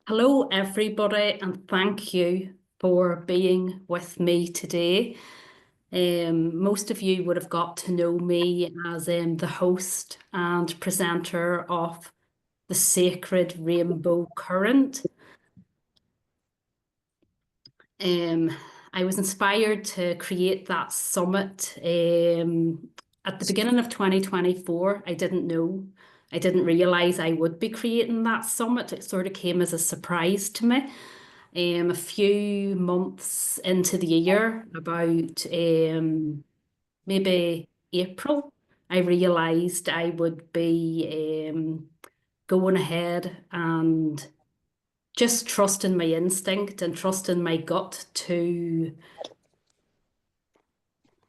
Hello, everybody, and thank you for being with me today. Most of you would have got to know me as the host and presenter of the Sacred Rainbow Current. Um, I was inspired to create that summit at the beginning of 2024. I didn't realize I would be creating that summit. It sort of came as a surprise to me. A few months into the year, about maybe April, I realized I would be going ahead and just trusting my instinct and trusting my gut to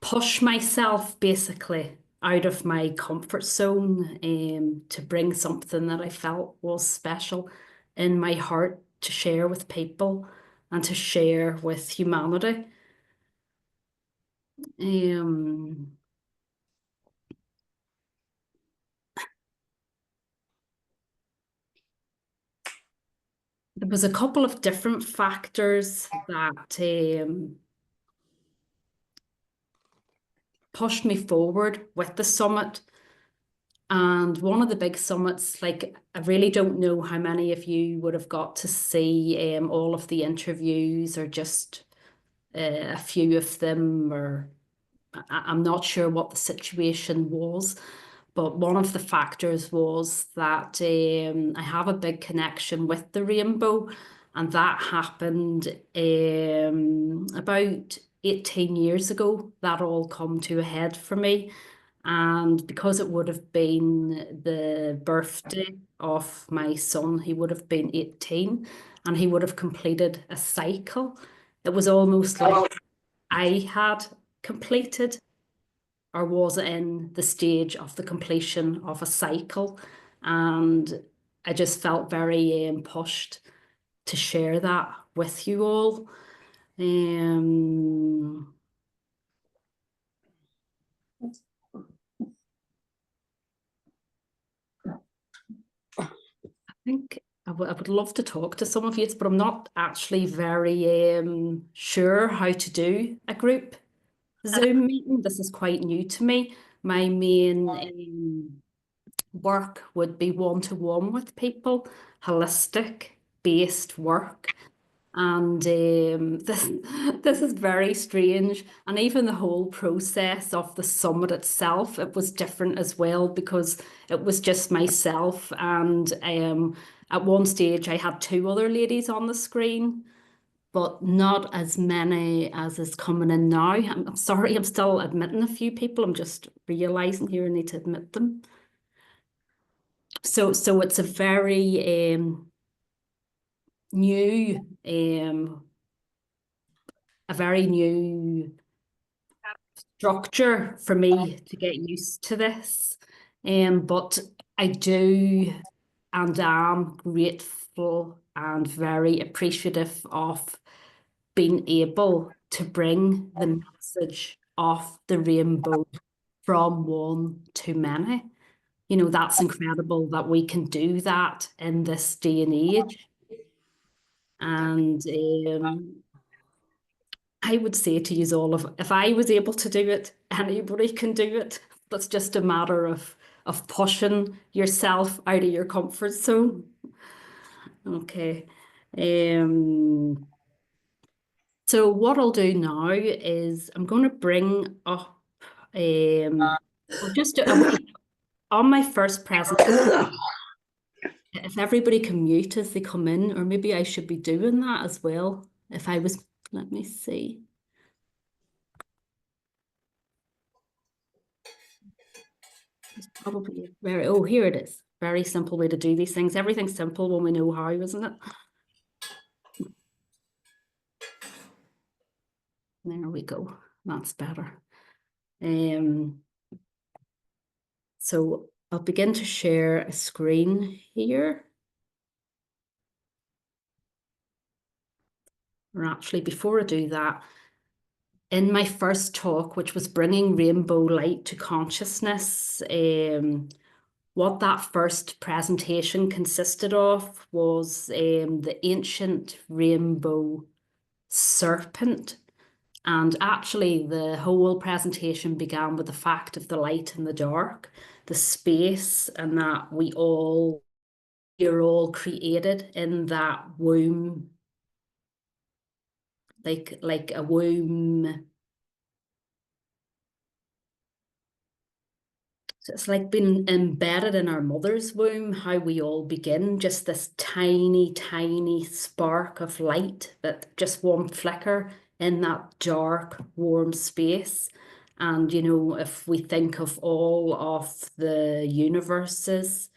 push myself basically out of my comfort zone to bring something that I felt was special in my heart to share with people and to share with humanity. Um, there was a couple of different factors that pushed me forward with the summit. And one of the big summits, like I really don't know how many of you would have got to see all of the interviews or just a few of them, or I'm not sure what the situation was. But one of the factors was that I have a big connection with the rainbow, and that happened about 18 years ago. That all come to a head for me. And because it would have been the birthday of my son, he would have been 18 and he would have completed a cycle. It was almost like I had completed or was in the stage of the completion of a cycle. And I just felt very pushed to share that with you all. Um, I think I would love to talk to some of you, but I'm not actually very sure how to do a group Zoom meeting. This is quite new to me. My main work would be one-to-one with people, holistic based work. And this is very strange. And even the whole process of the summit itself, it was different as well because it was just myself. And at one stage, I had two other ladies on the screen, but not as many as is coming in now. I'm sorry, I'm still admitting a few people. I'm just realizing here I need to admit them. So it's a very new a very new structure for me to get used to this. But I do and am grateful and very appreciative of being able to bring the message of the rainbow from one to many. You know, that's incredible that we can do that in this day and age. And I would say to use all of, if I was able to do it, anybody can do it. That's just a matter of pushing yourself out of your comfort zone. Okay. Um, so what I'll do now is I'm going to bring up well, just on my first presentation, if everybody can mute as they come in, or maybe I should be doing that as well. If I was, let me see. It's probably very, oh, here it is. Very simple way to do these things. Everything's simple when we know how, isn't it? There we go. That's better. Um, so I'll begin to share a screen here. Or actually, before I do that, in my first talk, which was bringing rainbow light to consciousness, what that first presentation consisted of was the ancient rainbow serpent. And actually, the whole presentation began with the fact of the light and the dark, the space, and that you're all created in that womb, like a womb. So it's like being embedded in our mother's womb, how we all begin, just this tiny, tiny spark of light, that just one flicker in that dark, warm space. And, if we think of all of the universes,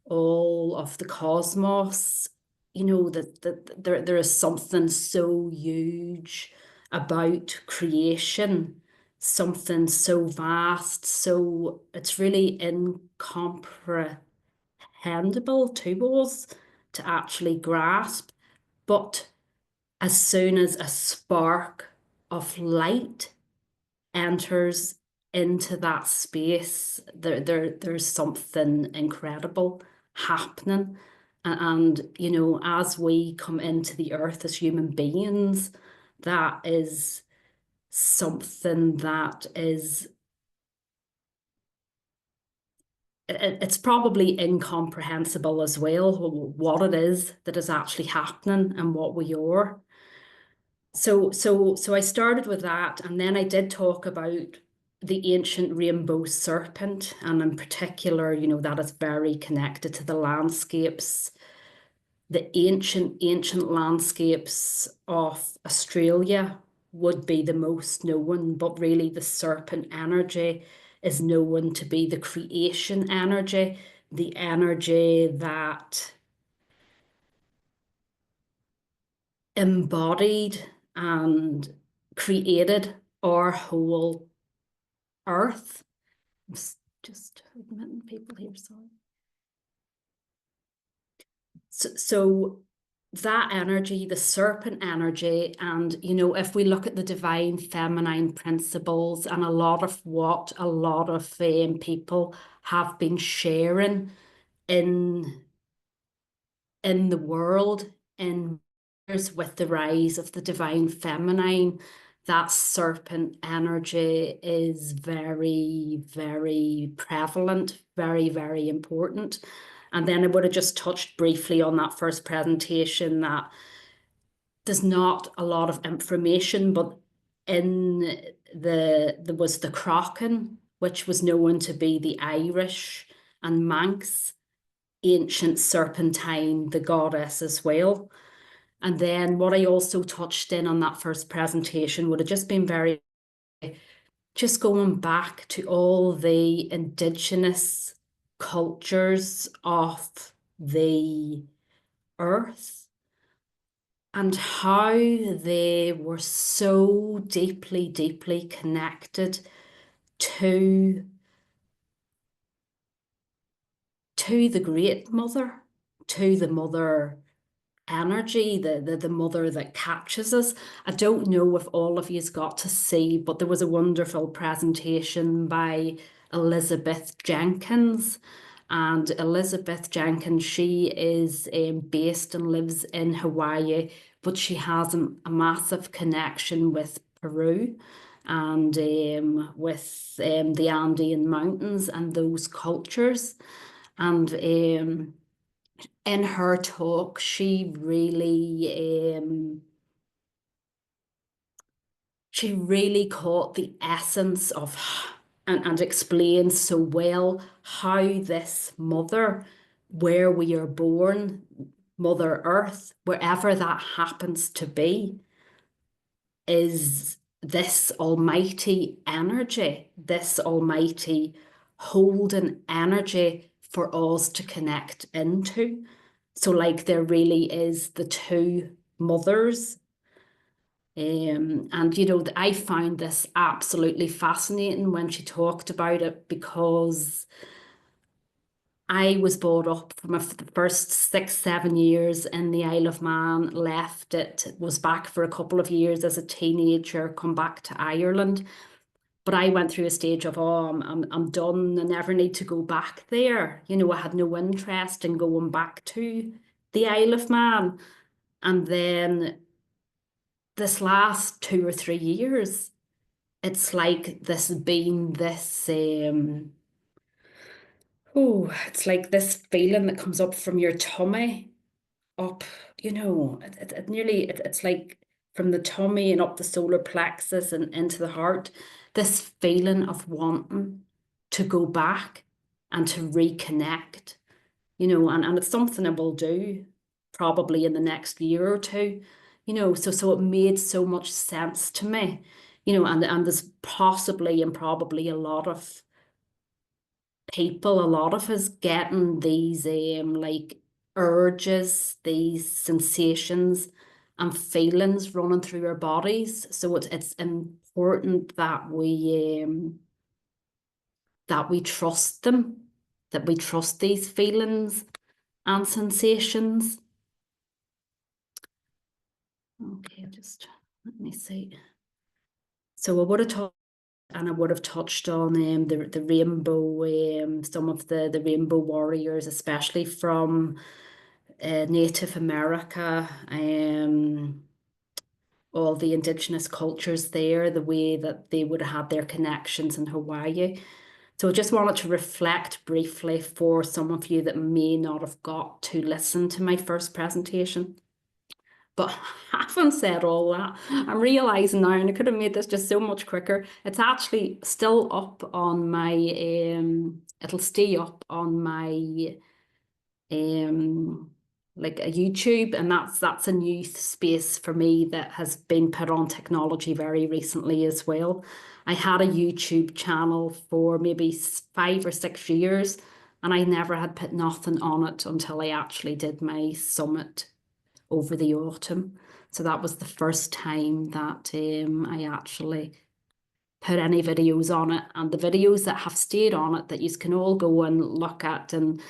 all of the cosmos, that there is something so huge about creation, something so vast, so it's really incomprehensible to us to actually grasp. But as soon as a spark of light enters into that space, there's something incredible happening. And, as we come into the earth as human beings, that is something that is, it's probably incomprehensible as well, what it is that is actually happening and what we are. So I started with that, and then I did talk about the ancient rainbow serpent, and in particular, that is very connected to the landscapes, the ancient landscapes of Australia would be the most known, but really the serpent energy is known to be the creation energy, the energy that embodied and created our whole earth. I'm just admitting people here, sorry. So that energy, the serpent energy, and if we look at the divine feminine principles and a lot of what a lot of people have been sharing in the world in with the rise of the divine feminine, that serpent energy is very, very prevalent, very, very important. And then I would have just touched briefly on that first presentation that there's not a lot of information, but there was the Kraken, which was known to be the Irish and Manx ancient serpentine, the goddess as well. And then what I also touched in on that first presentation would have just been just going back to all the indigenous cultures of the earth and how they were so deeply, deeply connected to the Great Mother, to the Mother energy, the mother that catches us. I don't know if all of you's got to see, but there was a wonderful presentation by Elizabeth Jenkins. And Elizabeth Jenkins, she is based and lives in Hawaii, but she has a massive connection with Peru and with the Andean Mountains and those cultures. And in her talk, she really caught the essence of and explained so well how this mother, where we are born, Mother Earth, wherever that happens to be, is this almighty energy, this almighty holding energy for us to connect into. So like there really is the two mothers. And I found this absolutely fascinating when she talked about it, because I was brought up from the first 6, 7 years in the Isle of Man, left it, was back for a couple of years as a teenager, come back to Ireland. But I went through a stage of, oh, I'm done. I never need to go back there. I had no interest in going back to the Isle of Man. And then this last 2 or 3 years, it's like this being this it's like this feeling that comes up from your tummy up, it's like from the tummy and up the solar plexus and into the heart, this feeling of wanting to go back and to reconnect, and it's something I will do probably in the next year or two, so it made so much sense to me, and there's possibly and probably a lot of people, a lot of us getting these like urges, these sensations and feelings running through our bodies. So it's important that we trust them, that we trust these feelings and sensations. Okay, just let me see. So I would have touched on the rainbow, some of the rainbow warriors, especially from Native America, all the indigenous cultures there, the way that they would have had their connections in Hawaii. So I just wanted to reflect briefly for some of you that may not have got to listen to my first presentation. But having said all that, I'm realizing now, and I could have made this just so much quicker. It's actually still up on my, it'll stay up on my, like a YouTube, and that's a new space for me that has been put on technology very recently as well. I had a YouTube channel for maybe 5 or 6 years, and I never had put nothing on it until I actually did my summit over the autumn. So that was the first time that I actually put any videos on it. And the videos that have stayed on it that you can all go and look at and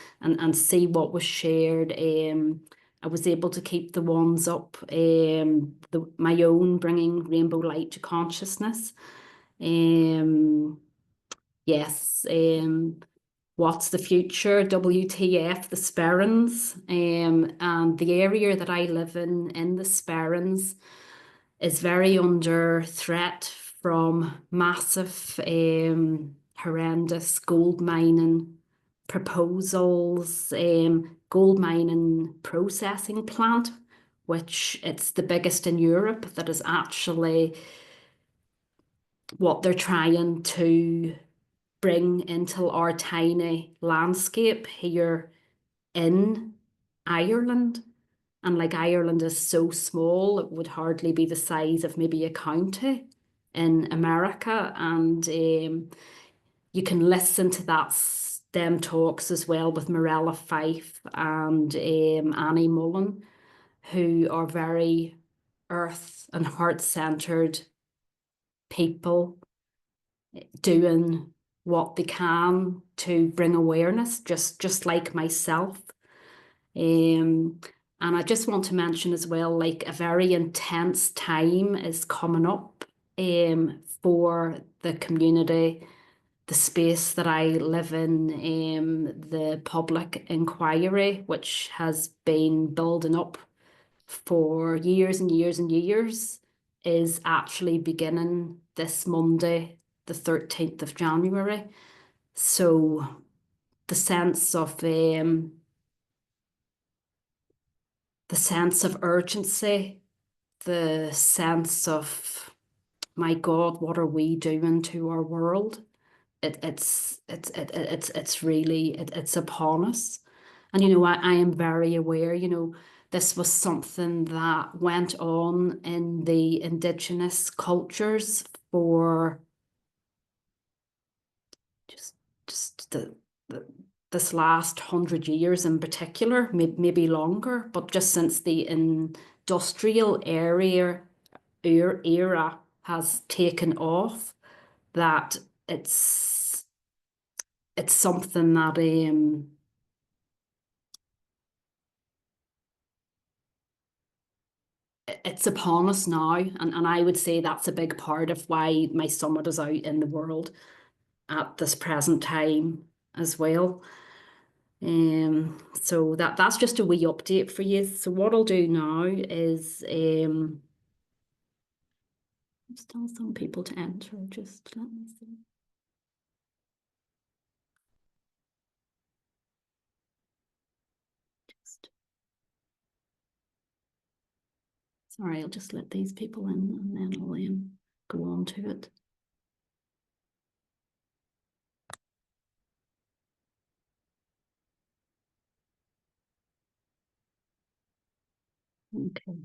see what was shared. I was able to keep the ones up, my own bringing rainbow light to consciousness. Yes, what's the future? WTF, the Sperrins. And the area that I live in the Sperrins, is very under threat from massive, horrendous gold mining proposals, gold mining processing plant, which it's the biggest in Europe that is actually what they're trying to bring into our tiny landscape here in Ireland. And like Ireland is so small, it would hardly be the size of maybe a county in America. And you can listen to them talks as well with Morella Fife and Annie Mullen, who are very earth and heart-centered people doing what they can to bring awareness, just like myself. And I just want to mention as well, like a very intense time is coming up for the community, the space that I live in, the public inquiry, which has been building up for years and years and years, is actually beginning this Monday, the 13th of January. So the sense of urgency, the sense of, my God, what are we doing to our world? It's really it's upon us. And I am very aware, this was something that went on in the indigenous cultures for just the this last 100 years in particular, maybe longer, but just since the industrial era has taken off, that it's something that it's upon us now. And I would say that's a big part of why my summit is out in the world at this present time as well. So that's just a wee update for you. So what I'll do now is still some people to enter. Just let me see. Just sorry, I'll just let these people in and then I'll go on to it. Okay.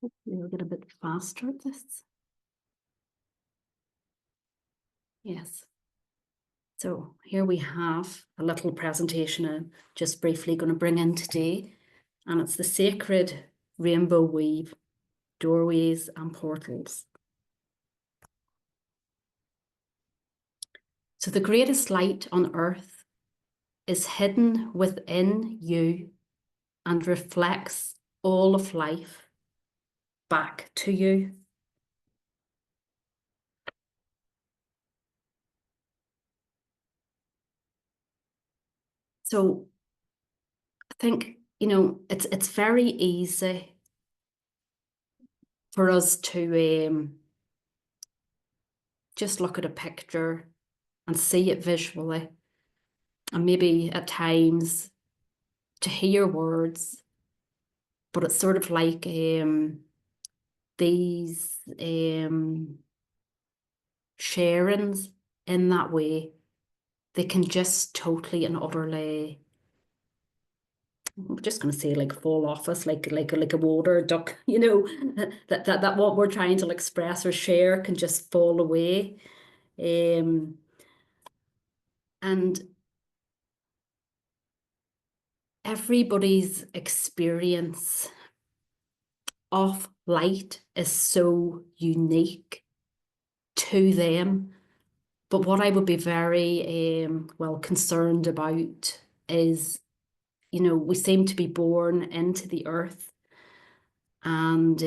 Hopefully I'll get a bit faster at this. Yes. So here we have a little presentation I'm just briefly going to bring in today, and it's the sacred rainbow weave, doorways and portals. So the greatest light on earth is hidden within you and reflects all of life back to you. So I think, it's very easy for us to just look at a picture and see it visually, and maybe at times to hear words, but it's sort of like these sharings in that way. They can just totally and utterly, I'm just going to say, like, fall off us like a water duck, that what we're trying to express or share can just fall away. And everybody's experience of light is so unique to them. But what I would be very concerned about is, we seem to be born into the earth, and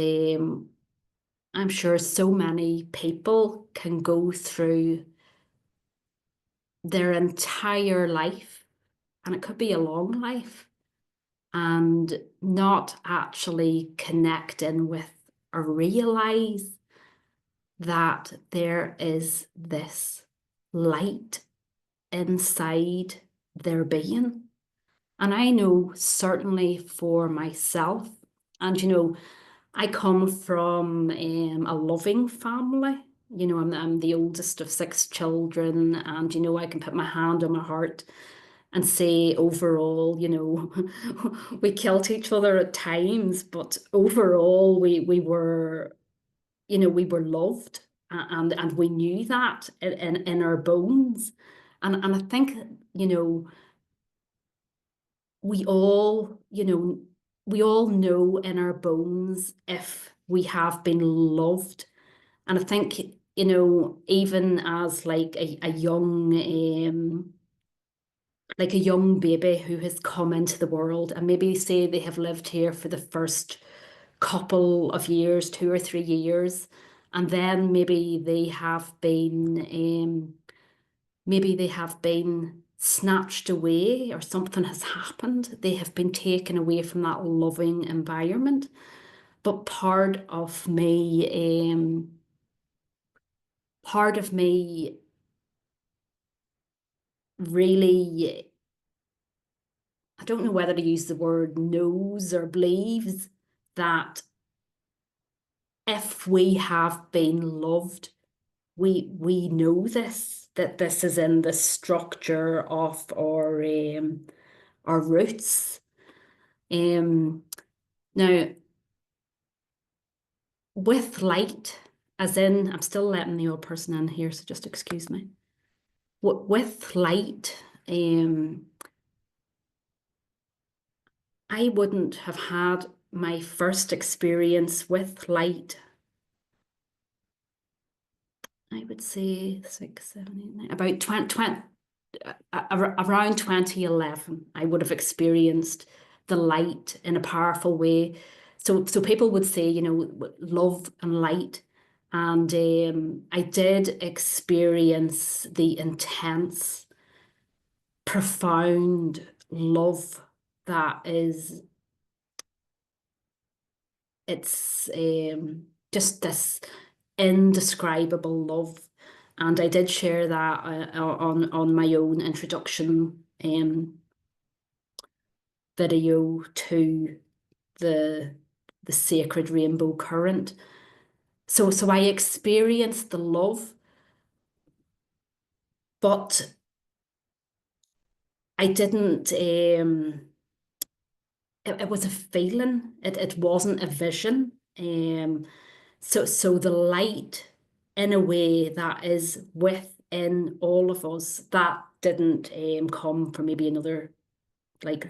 I'm sure so many people can go through their entire life, and it could be a long life, and not actually connect in with or realize that there is this light inside their being. And I know certainly for myself, and I come from a loving family. I'm the oldest of 6 children, and I can put my hand on my heart and say overall, we killed each other at times, but overall we were loved, and we knew that in our bones. And I think, you know, we all, we all know in our bones if we have been loved. And I think, even as like a young baby who has come into the world, and maybe say they have lived here for the first couple of years, 2 or 3 years, and then maybe they have been snatched away, or something has happened. They have been taken away from that loving environment. But part of me really, I don't know whether to use the word knows or believes that if we have been loved, we know this, that this is in the structure of our roots. Now, with light, as in, I'm still letting the old person in here, so just excuse me. With light, I wouldn't have had my first experience with light. I would say 6, 7, 8, 9, about 20, around 2011, I would have experienced the light in a powerful way. So people would say, love and light. And I did experience the intense, profound love that is, it's just this indescribable love. And I did share that on my own introduction video to the the sacred rainbow current. So I experienced the love, but I didn't it was a feeling. It wasn't a vision. So the light in a way that is within all of us, that didn't come for maybe another like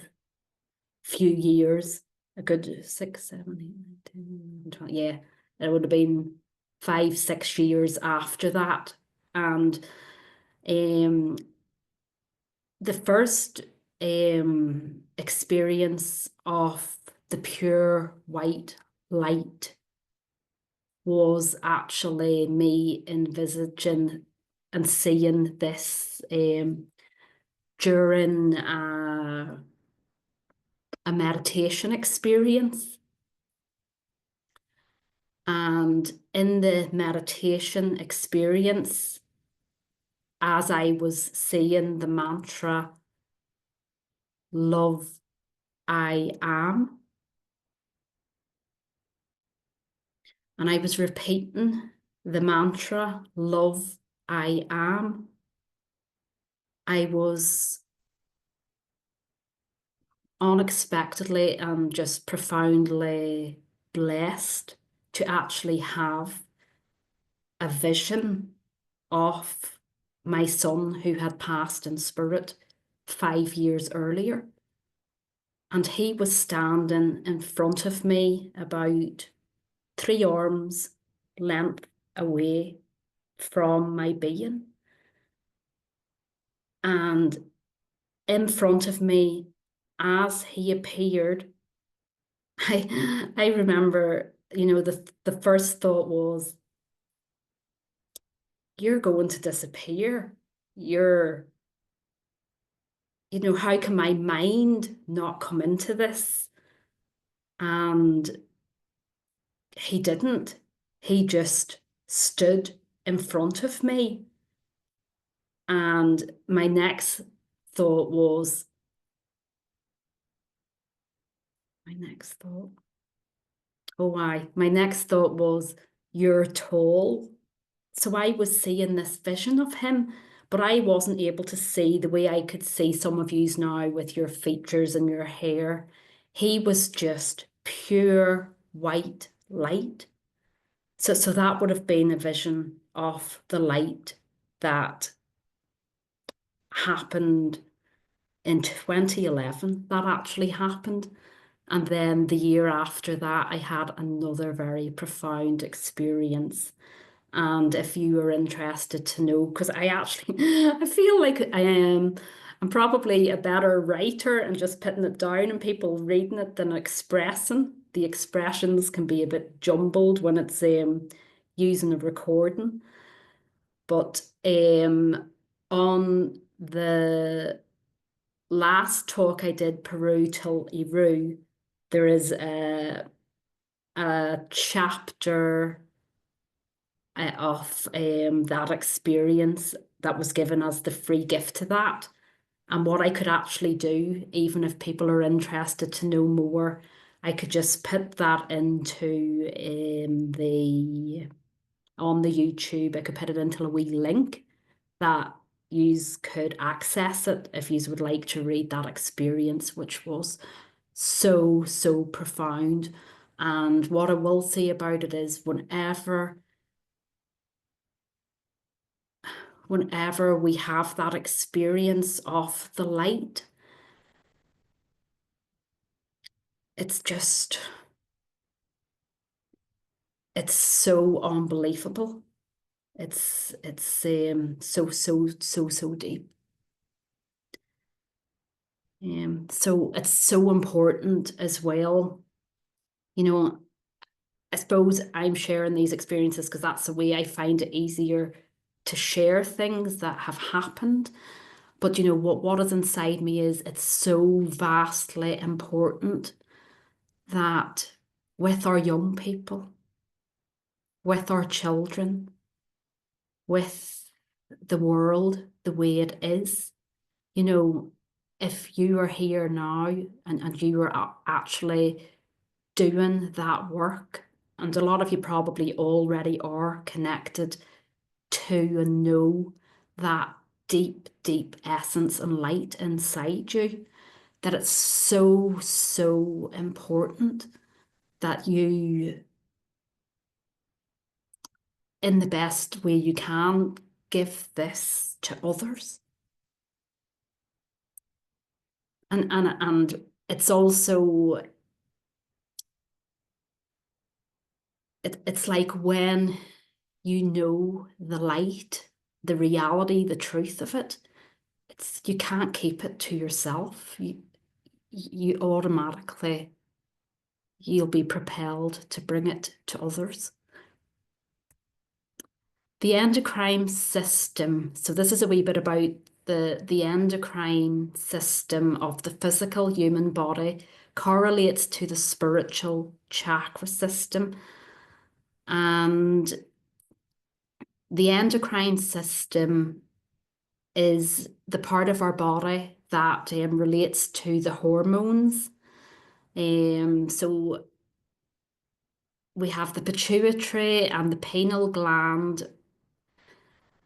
few years, a good 6, 7, 8, 9, 10, 11, 12. Yeah, it would have been 5, 6 years after that. And um, the first experience of the pure white light was actually me envisaging and seeing this during a meditation experience. And in the meditation experience, as I was saying the mantra, love, I am, and I was repeating the mantra, love, I am, I was unexpectedly and just profoundly blessed to actually have a vision of my son who had passed in spirit 5 years earlier. And he was standing in front of me about 3 arms length away from my being. And in front of me, as he appeared, I remember, the first thought was, you're going to disappear. How can my mind not come into this? And he didn't. He just stood in front of me. And my next thought was, my next thought was, you're tall. So I was seeing this vision of him, but I wasn't able to see the way I could see some of yous now with your features and your hair. He was just pure white light. So that would have been a vision of the light that happened in 2011. That actually happened. And then the year after that, I had another very profound experience. And if you are interested to know, because I feel like I'm probably a better writer and just putting it down and people reading it than expressing. The expressions can be a bit jumbled when it's using a recording. But on the last talk I did, Peru till Ériu, there is a chapter of that experience that was given as the free gift to that. And what I could actually do, even if people are interested to know more, I could just put that into the on the YouTube. I could put it into a wee link that you could access it if you would like to read that experience, which was so, so profound. And what I will say about it is whenever we have that experience of the light, it's just, it's so unbelievable. It's so deep. So it's so important as well. You know, I suppose I'm sharing these experiences because that's the way I find it easier to share things that have happened. But you know what is inside me is it's so vastly important that with our young people, with our children, with the world the way it is, you know, if you are here now and you are actually doing that work, and a lot of you probably already are connected to and know that deep, deep essence and light inside you, that it's so, so important that you, in the best way you can, give this to others. And it's also it's like when you know the light, the reality, the truth of it, it's you can't keep it to yourself. You automatically you'll be propelled to bring it to others. The endocrine system. So this is a wee bit about the endocrine system of the physical human body correlates to the spiritual chakra system. And the endocrine system is the part of our body that relates to the hormones. So we have the pituitary and the pineal gland,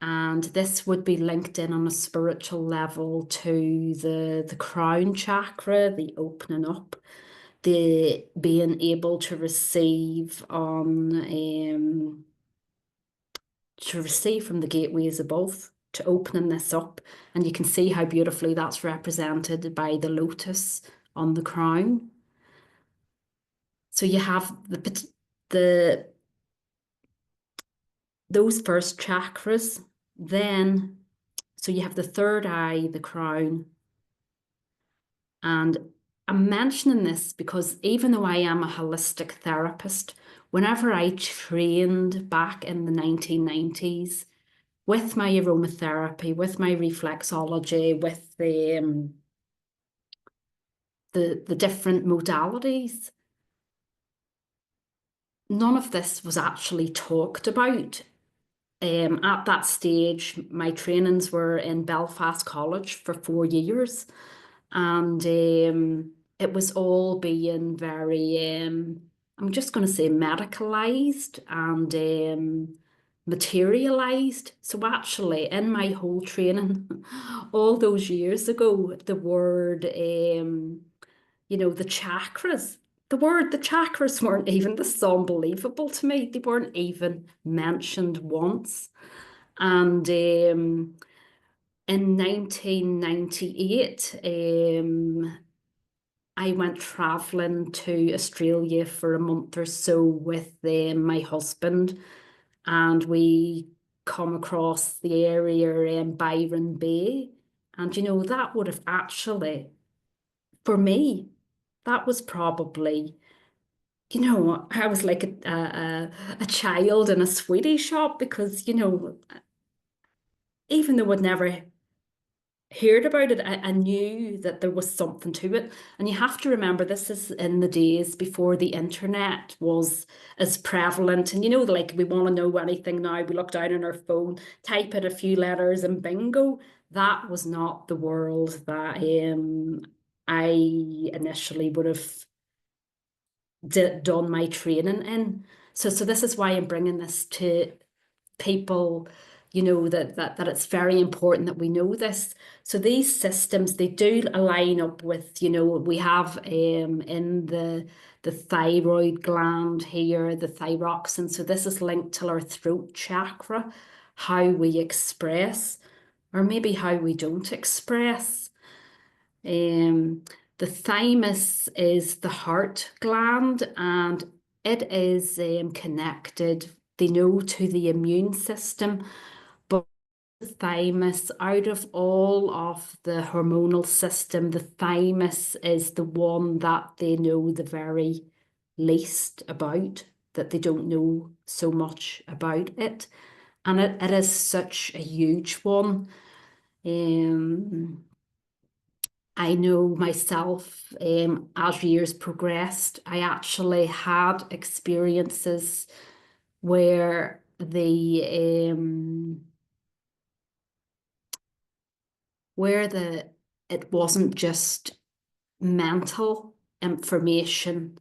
and this would be linked in on a spiritual level to the crown chakra, the opening up, the being able to receive from the gateways above, to opening this up. And you can see how beautifully that's represented by the lotus on the crown. So you have the those first chakras, then so you have the third eye, the crown. And I'm mentioning this because even though I am a holistic therapist, whenever I trained back in the 1990s with my aromatherapy, with my reflexology, with the different modalities, none of this was actually talked about. At that stage, my trainings were in Belfast College for 4 years, and it was all being very, I'm just going to say medicalized and materialized. So actually, in my whole training, all those years ago, the word, the chakras, the chakras weren't even, this is unbelievable to me, they weren't even mentioned once. And in 1998, I went traveling to Australia for a month or so with my husband, and we come across the area in Byron Bay. And that would have actually, for me, that was probably, I was like a child in a sweetie shop because, even though I'd never heard about it, I knew that there was something to it. And you have to remember, this is in the days before the internet was as prevalent. And like we want to know anything now, we look down on our phone, type in a few letters and bingo. That was not the world that I initially would have done my training in. So this is why I'm bringing this to people, that it's very important that we know this. So these systems, they do align up with, we have in the thyroid gland here, the thyroxine. So this is linked to our throat chakra, how we express, or maybe how we don't express. Um, the thymus is the heart gland, and it is connected, they know, to the immune system. But the thymus, out of all of the hormonal system, the thymus is the one that they know the very least about, that they don't know so much about it. And it is such a huge one. Um, I know myself, as years progressed, I actually had experiences where the it wasn't just mental information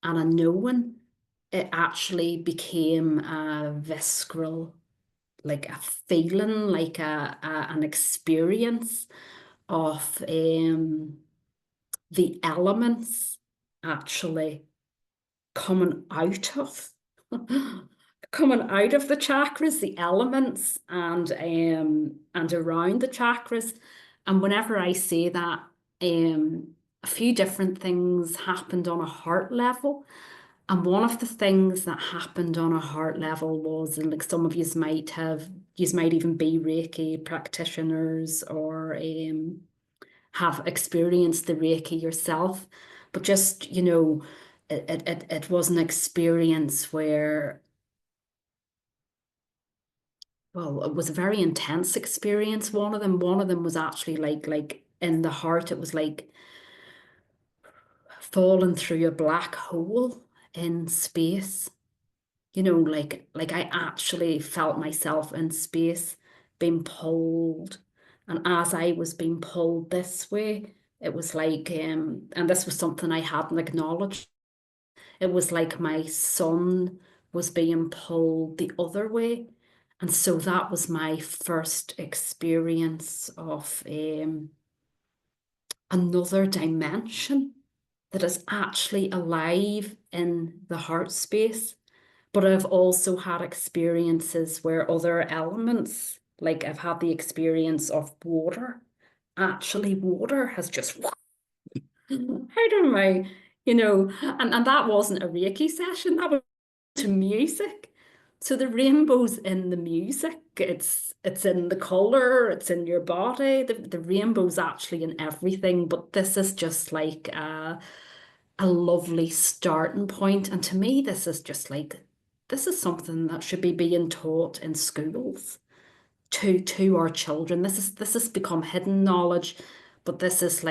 and a knowing, it actually became a visceral, like a feeling, like an experience of the elements actually coming out of coming out of the chakras, the elements and around the chakras. And whenever I say that, a few different things happened on a heart level. And one of the things that happened on a heart level was, and like some of you might even be Reiki practitioners or have experienced the Reiki yourself, but just, it was an experience where, well, it was a very intense experience. One of them was actually like in the heart, it was like falling through a black hole in space. Like I actually felt myself in space being pulled. And as I was being pulled this way, it was like, and this was something I hadn't acknowledged. It was like my son was being pulled the other way. And so that was my first experience of another dimension that is actually alive in the heart space. But I've also had experiences where other elements, like I've had the experience of water. Actually, water has just out of my, and that wasn't a Reiki session, that was to music. So the rainbow's in the music. It's in the color, it's in your body. The rainbow's actually in everything, but this is just like a lovely starting point. And to me, this is just like, this is something that should be being taught in schools to our children. This has become hidden knowledge, but this is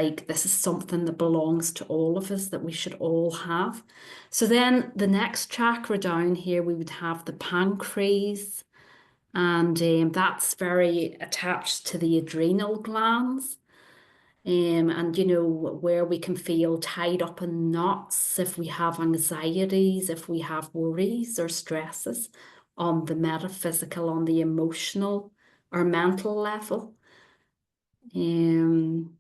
something that belongs to all of us that we should all have. So then the next chakra down here, we would have the pancreas, and that's very attached to the adrenal glands. And where we can feel tied up in knots if we have anxieties, if we have worries or stresses on the metaphysical, on the emotional or mental level. Then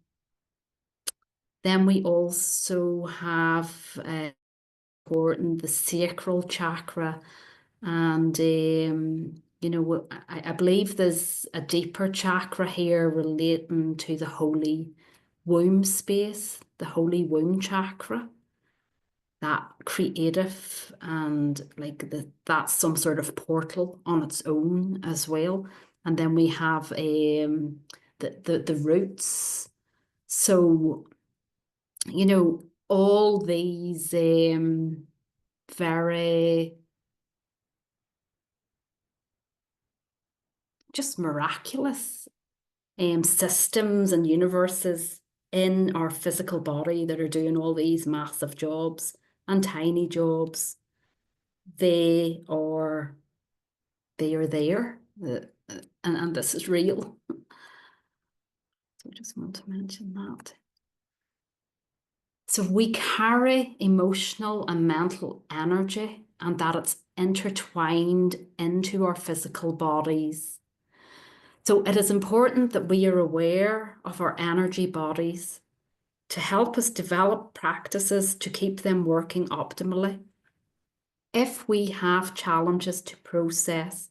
we also have important the sacral chakra, and I believe there's a deeper chakra here relating to the holy womb space, the holy womb chakra, that creative, and like that's some sort of portal on its own as well. And then we have the roots. So, all these very just miraculous systems and universes in our physical body that are doing all these massive jobs and tiny jobs. They are there, and this is real. So I just want to mention that. So we carry emotional and mental energy, and that it's intertwined into our physical bodies. So it is important that we are aware of our energy bodies to help us develop practices to keep them working optimally. If we have challenges to process,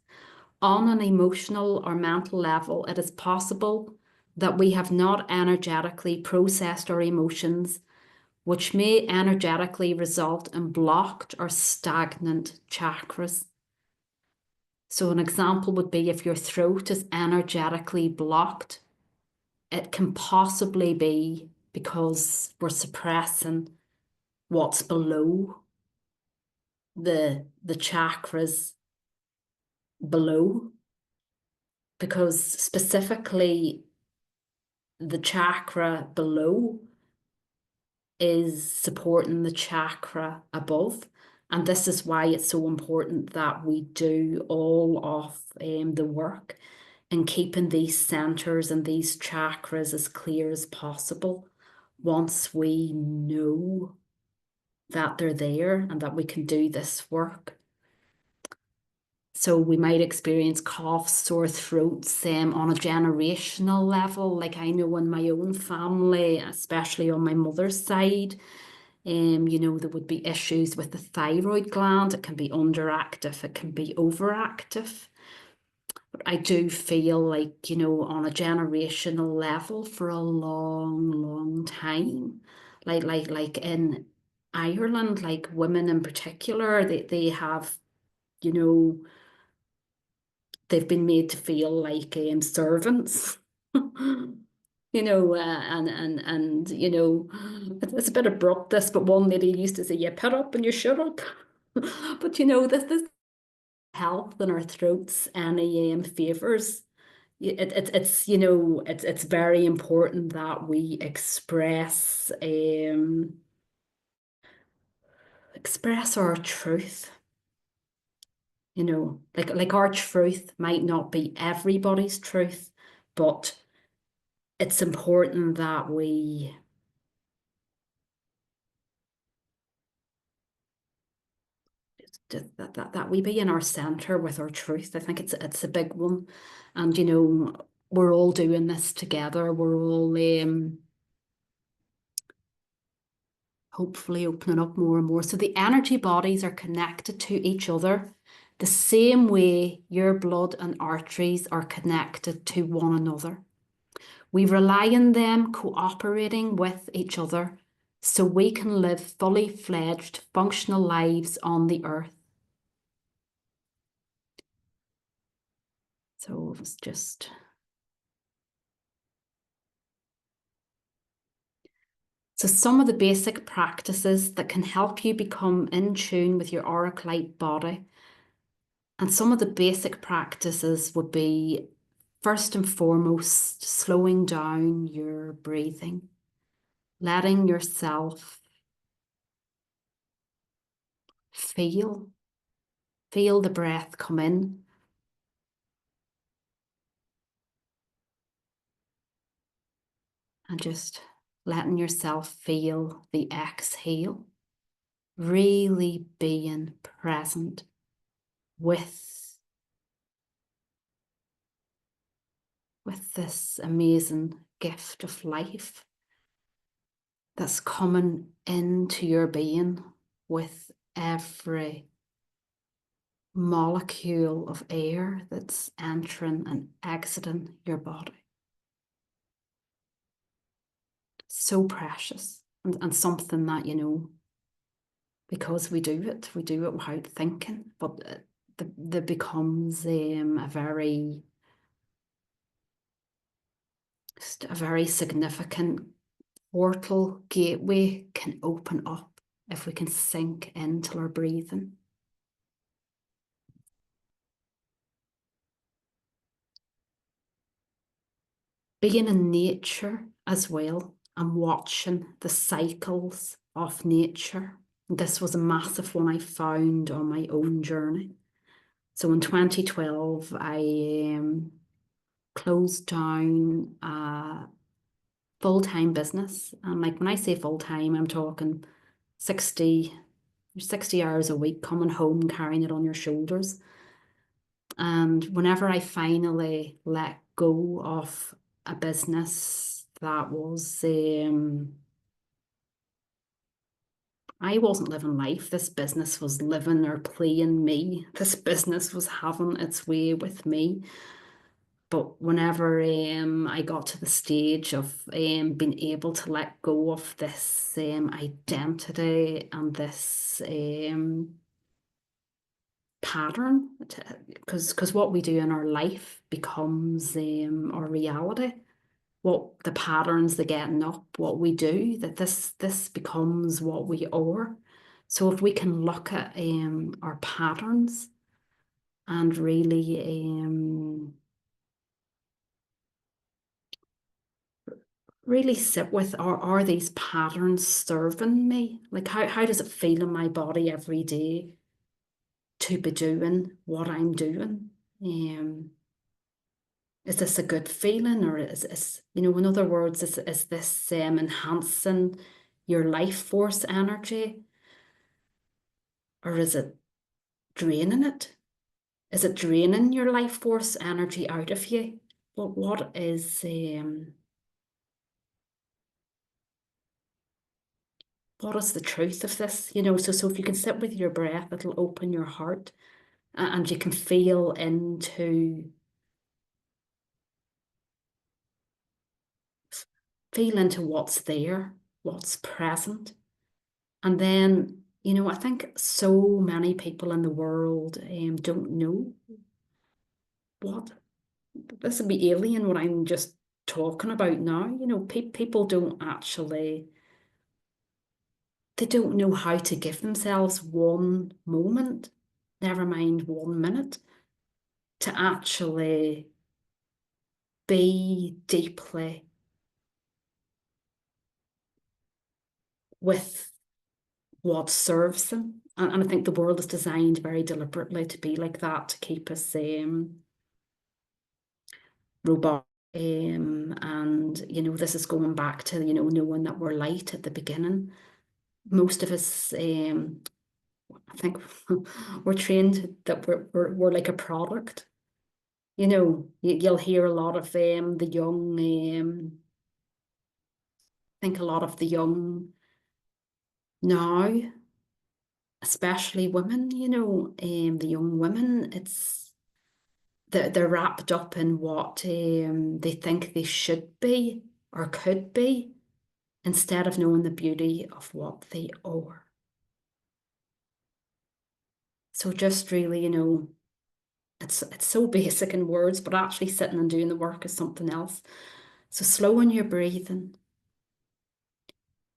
On an emotional or mental level, it is possible that we have not energetically processed our emotions, which may energetically result in blocked or stagnant chakras. So, an example would be if your throat is energetically blocked, it can possibly be because we're suppressing what's below the chakras below, because specifically the chakra below is supporting the chakra above. And this is why it's so important that we do all of the work in keeping these centers and these chakras as clear as possible once we know that they're there and that we can do this work. So we might experience coughs, sore throats on a generational level. Like I know in my own family, especially on my mother's side, there would be issues with the thyroid gland. It can be underactive, it can be overactive. But I do feel like, on a generational level for a long, long time, like in Ireland, like women in particular, they have, you know, they've been made to feel like servants. It's a bit abrupt this, but one lady used to say, "You put up and you shut up." But this health in our throats any favors. It's very important that we express our truth. Like our truth might not be everybody's truth, but it's important that we be in our center with our truth. I think it's a big one, and we're all doing this together. We're all hopefully opening up more and more. So the energy bodies are connected to each other the same way your blood and arteries are connected to one another. We rely on them cooperating with each other so we can live fully fledged, functional lives on the earth. So it was just... So some of the basic practices that can help you become in tune with your auric light body. And some of the basic practices would be, first and foremost, slowing down your breathing, letting yourself feel the breath come in and just letting yourself feel the exhale, really being present with this amazing gift of life that's coming into your being with every molecule of air that's entering and exiting your body. So precious, and something that, because we do it without thinking, but there becomes a very significant portal gateway can open up if we can sink into our breathing. Being in nature as well and watching the cycles of nature. This was a massive one I found on my own journey. So in 2012, I closed down a full-time business. And like when I say full-time, I'm talking 60 hours a week, coming home, carrying it on your shoulders. And whenever I finally let go of a business that was I wasn't living life. This business was living or playing me. This business was having its way with me. But whenever I got to the stage of being able to let go of this identity and this pattern, because what we do in our life becomes our reality. What the patterns, the getting up, what we do, that this becomes what we are. So if we can look at our patterns and really sit with, are these patterns serving me? Like how does it feel in my body every day to be doing what I'm doing? Is this a good feeling, or in other words, is this enhancing your life force energy, or is it draining it? Is it draining your life force energy out of you? Well, what is the truth of this? So if you can sit with your breath, it'll open your heart, and you can feel into what's there, what's present. And then, I think so many people in the world don't know what this would be alien what I'm just talking about now. People don't actually, they don't know how to give themselves one moment, never mind 1 minute, to actually be deeply with what serves them. And I think the world is designed very deliberately to be like that, to keep us robot. And this is going back to knowing that we're light at the beginning. Most of us, I think, we're trained that we're like a product. You'll hear a lot of the young. I think a lot of the young now, especially women. The young women, they're wrapped up in what they think they should be or could be, instead of knowing the beauty of what they are. So just really, it's so basic in words, but actually sitting and doing the work is something else. So slowing your breathing,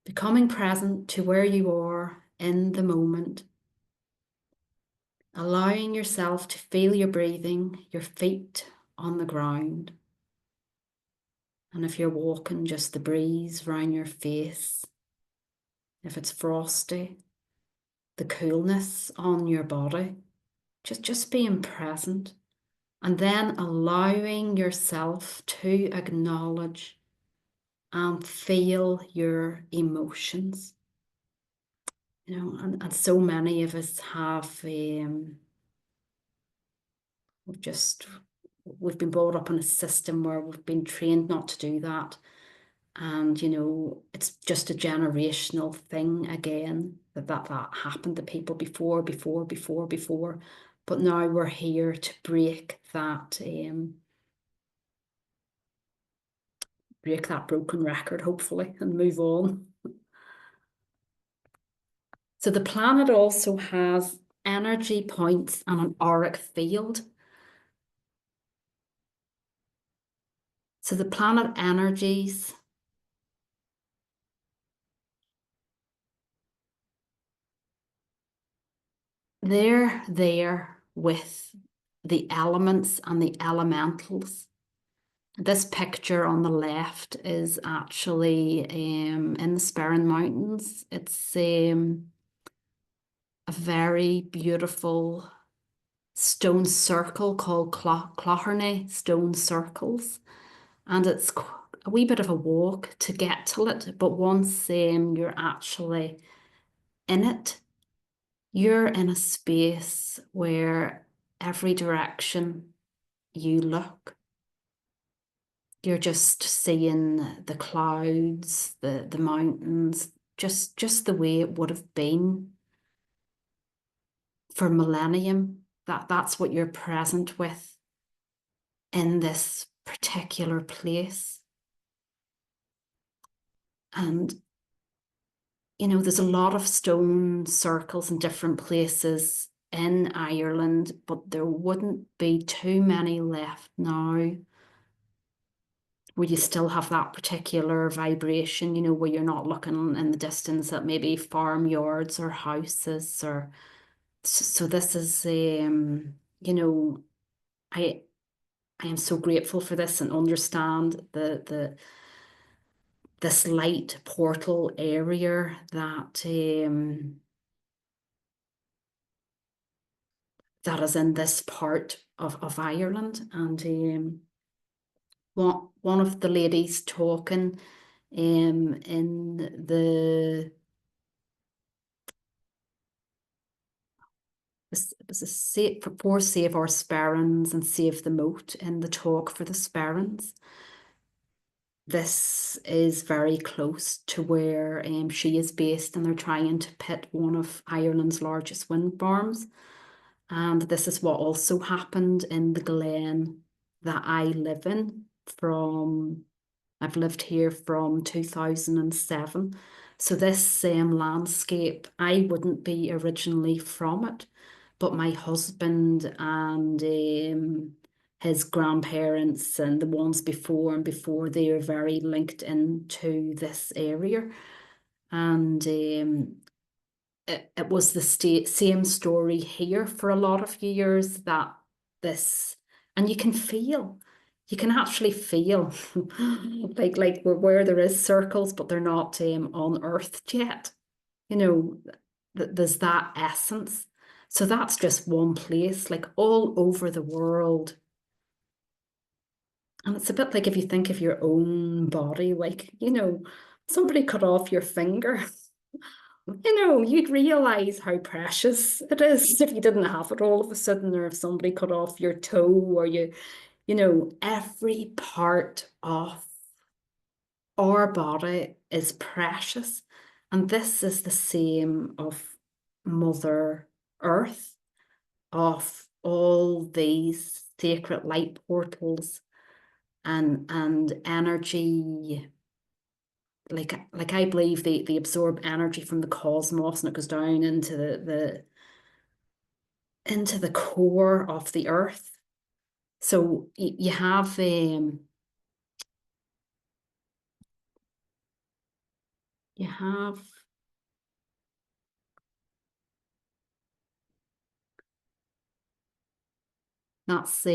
becoming present to where you are in the moment, allowing yourself to feel your breathing, your feet on the ground. And if you're walking, just the breeze around your face. If it's frosty, the coolness on your body. Just being present. And then allowing yourself to acknowledge and feel your emotions. And so many of us have we've been brought up in a system where we've been trained not to do that. And it's just a generational thing again, that happened to people before. But now we're here to break that broken record, hopefully, and move on. So the planet also has energy points and an auric field. So the planet energies, they're there with the elements and the elementals. This picture on the left is actually in the Sperrin Mountains. It's a very beautiful stone circle called Clocherney Stone Circles. And it's a wee bit of a walk to get to it. But once you're actually in it, you're in a space where every direction you look, you're just seeing the clouds, the mountains, just the way it would have been for millennium, that's what you're present with in this particular place. And there's a lot of stone circles in different places in Ireland, but there wouldn't be too many left now where you still have that particular vibration, where you're not looking in the distance at maybe farmyards or houses or so this is I I am so grateful for this and understand the this light portal area that is in this part of Ireland. And one of the ladies talking in the it was a save our Sperrins and save the moat in the talk for the Sperrins. This is very close to where she is based, and they're trying to pit one of Ireland's largest wind farms. And this is what also happened in the Glen that I live in I've lived here from 2007. So this landscape, I wouldn't be originally from it, but my husband and his grandparents and the ones before and before, they are very linked into this area. And it was the same story here for a lot of years that this, and you can actually feel like where there is circles, but they're not unearthed yet. There's that essence. So that's just one place, like all over the world. And it's a bit like if you think of your own body, like, somebody cut off your finger. You'd realize how precious it is if you didn't have it all of a sudden, or if somebody cut off your toe, or every part of our body is precious. And this is the same of Mother Earth, of all these sacred light portals and energy. Like I believe they absorb energy from the cosmos, and it goes down into into the core of the earth. So you have you have that's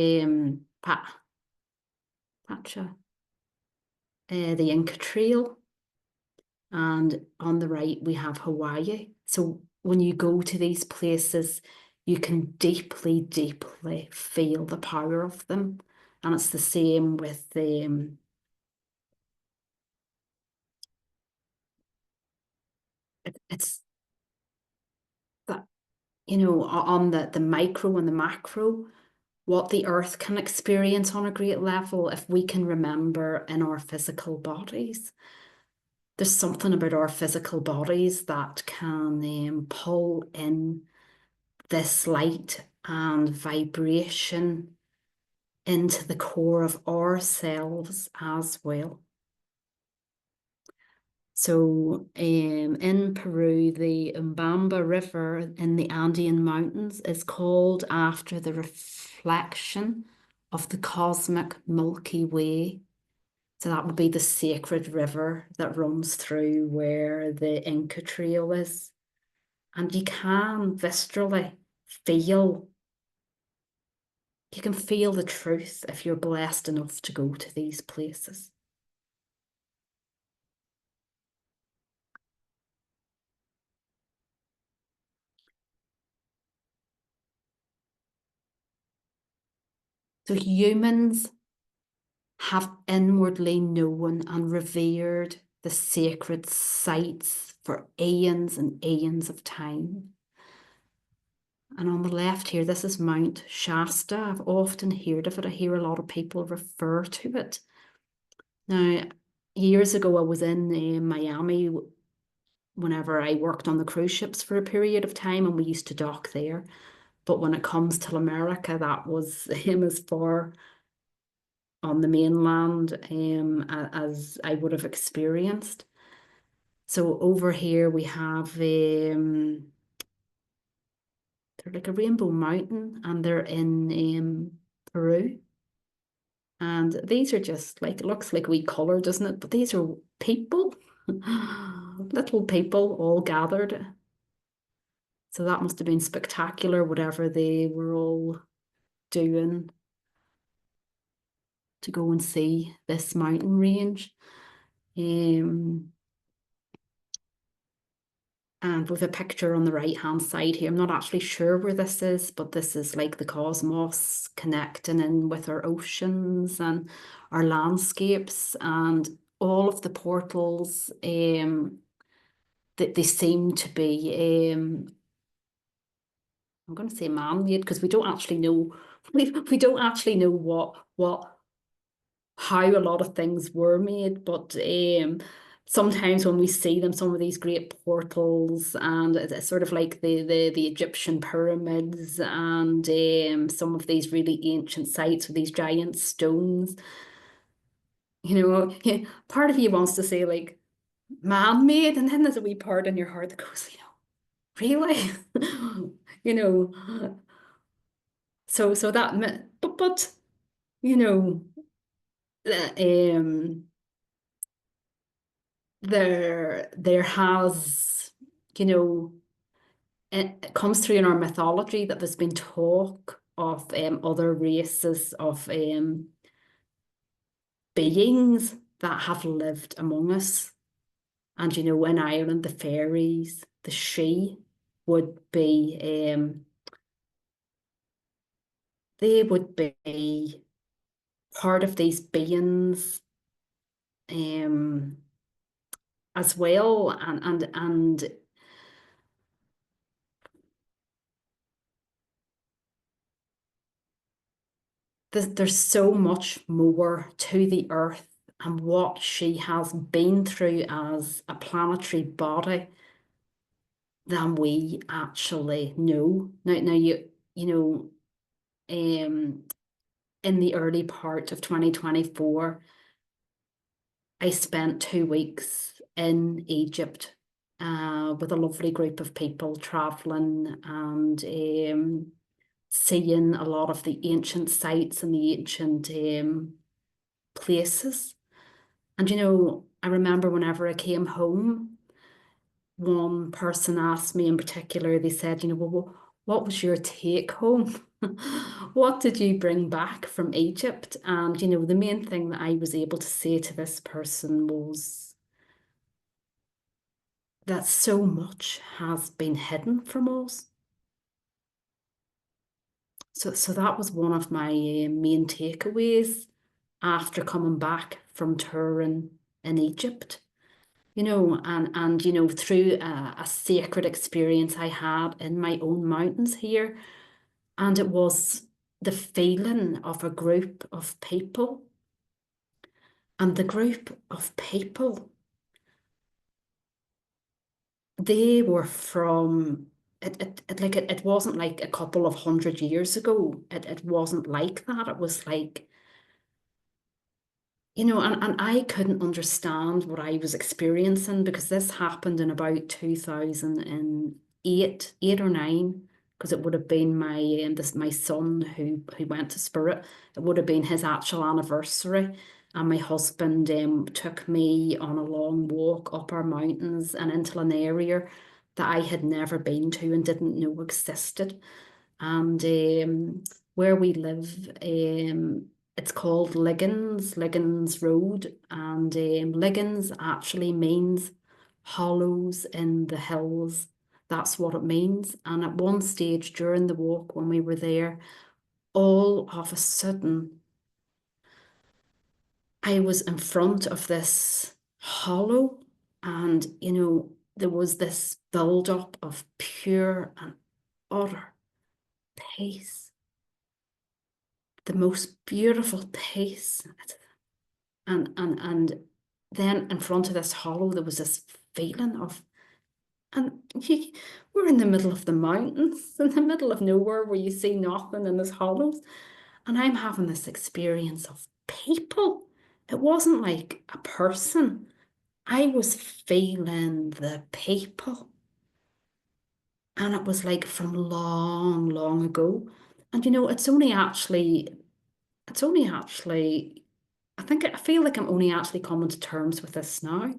Pacha, the Inca Trail, and on the right we have Hawaii. So when you go to these places, you can deeply, deeply feel the power of them. And it's the same with it's that, on the micro and the macro, what the earth can experience on a great level if we can remember in our physical bodies. There's something about our physical bodies that can pull in this light and vibration into the core of ourselves as well. So in Peru, the Umbamba River in the Andean Mountains is called after the reflection of the cosmic Milky Way. So that would be the sacred river that runs through where the Inca Trail is. And you can viscerally feel, you can feel the truth if you're blessed enough to go to these places. So humans have inwardly known and revered the sacred sites for eons and eons of time. And on the left here, this is Mount Shasta. I've often heard of it. I hear a lot of people refer to it. Now, years ago, I was in Miami whenever I worked on the cruise ships for a period of time and we used to dock there. But when it comes to America, that was him as far on the mainland as I would have experienced. So over here we have they're like a rainbow mountain and they're in Peru. And these are just like, it looks like we color, doesn't it? But these are people, little people all gathered. So that must have been spectacular, whatever they were all doing to go and see this mountain range. Um, and with a picture on the right hand side here, I'm not actually sure where this is, but this is like the cosmos connecting in with our oceans and our landscapes and all of the portals that they seem to be I'm going to say man-made because we don't actually know we don't actually know what how a lot of things were made, but sometimes when we see them, some of these great portals, and it's sort of like the Egyptian pyramids, and some of these really ancient sites with these giant stones. Yeah, part of you wants to say like man-made, and then there's a wee part in your heart that goes, really, you know. So but you know, um there has, you know, it comes through in our mythology that there's been talk of other races of beings that have lived among us. And in Ireland, the fairies, the she would be they would be part of these beings um as well. And there's so much more to the Earth and what she has been through as a planetary body than we actually know. Now um, in the early part of 2024, I spent 2 weeks in Egypt with a lovely group of people traveling and seeing a lot of the ancient sites and the ancient places. And I remember whenever I came home, one person asked me in particular, they said, well, what was your take home? What did you bring back from Egypt? And, the main thing that I was able to say to this person was that so much has been hidden from us. So that was one of my main takeaways after coming back from touring in Egypt. And through a sacred experience I had in my own mountains here, and it was the feeling of a group of people, and the group of people, they were from it wasn't like a couple of 100 years ago. It wasn't like that. It was like and I couldn't understand what I was experiencing because this happened in about 2008, 8 or 9, because it would have been my son who went to Spirit. It would have been his actual anniversary, and my husband took me on a long walk up our mountains and into an area that I had never been to and didn't know existed. And where we live, it's called Liggins Road, and Liggins actually means hollows in the hills. That's what it means. And at one stage during the walk, when we were there, all of a sudden, I was in front of this hollow, and there was this build-up of pure and utter peace, the most beautiful peace. And then in front of this hollow, there was this feeling of And we're in the middle of the mountains, in the middle of nowhere where you see nothing in these hollows. And I'm having this experience of people. It wasn't like a person. I was feeling the people. And it was like from long, long ago. And it's only actually, I feel like I'm only actually coming to terms with this now.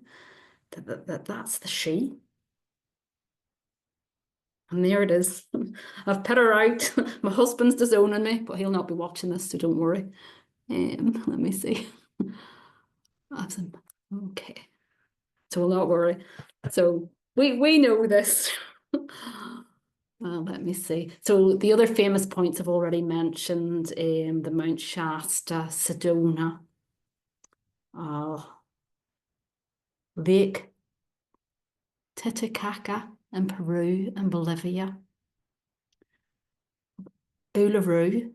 That's the she. And there it is. I've put her out. My husband's disowning me, but he'll not be watching this, so don't worry. Let me see. Okay. So we'll not worry. So we know this. Let me see. So the other famous points I've already mentioned, the Mount Shasta, Sedona, uh, Lake Titicaca in Peru and Bolivia, Uluru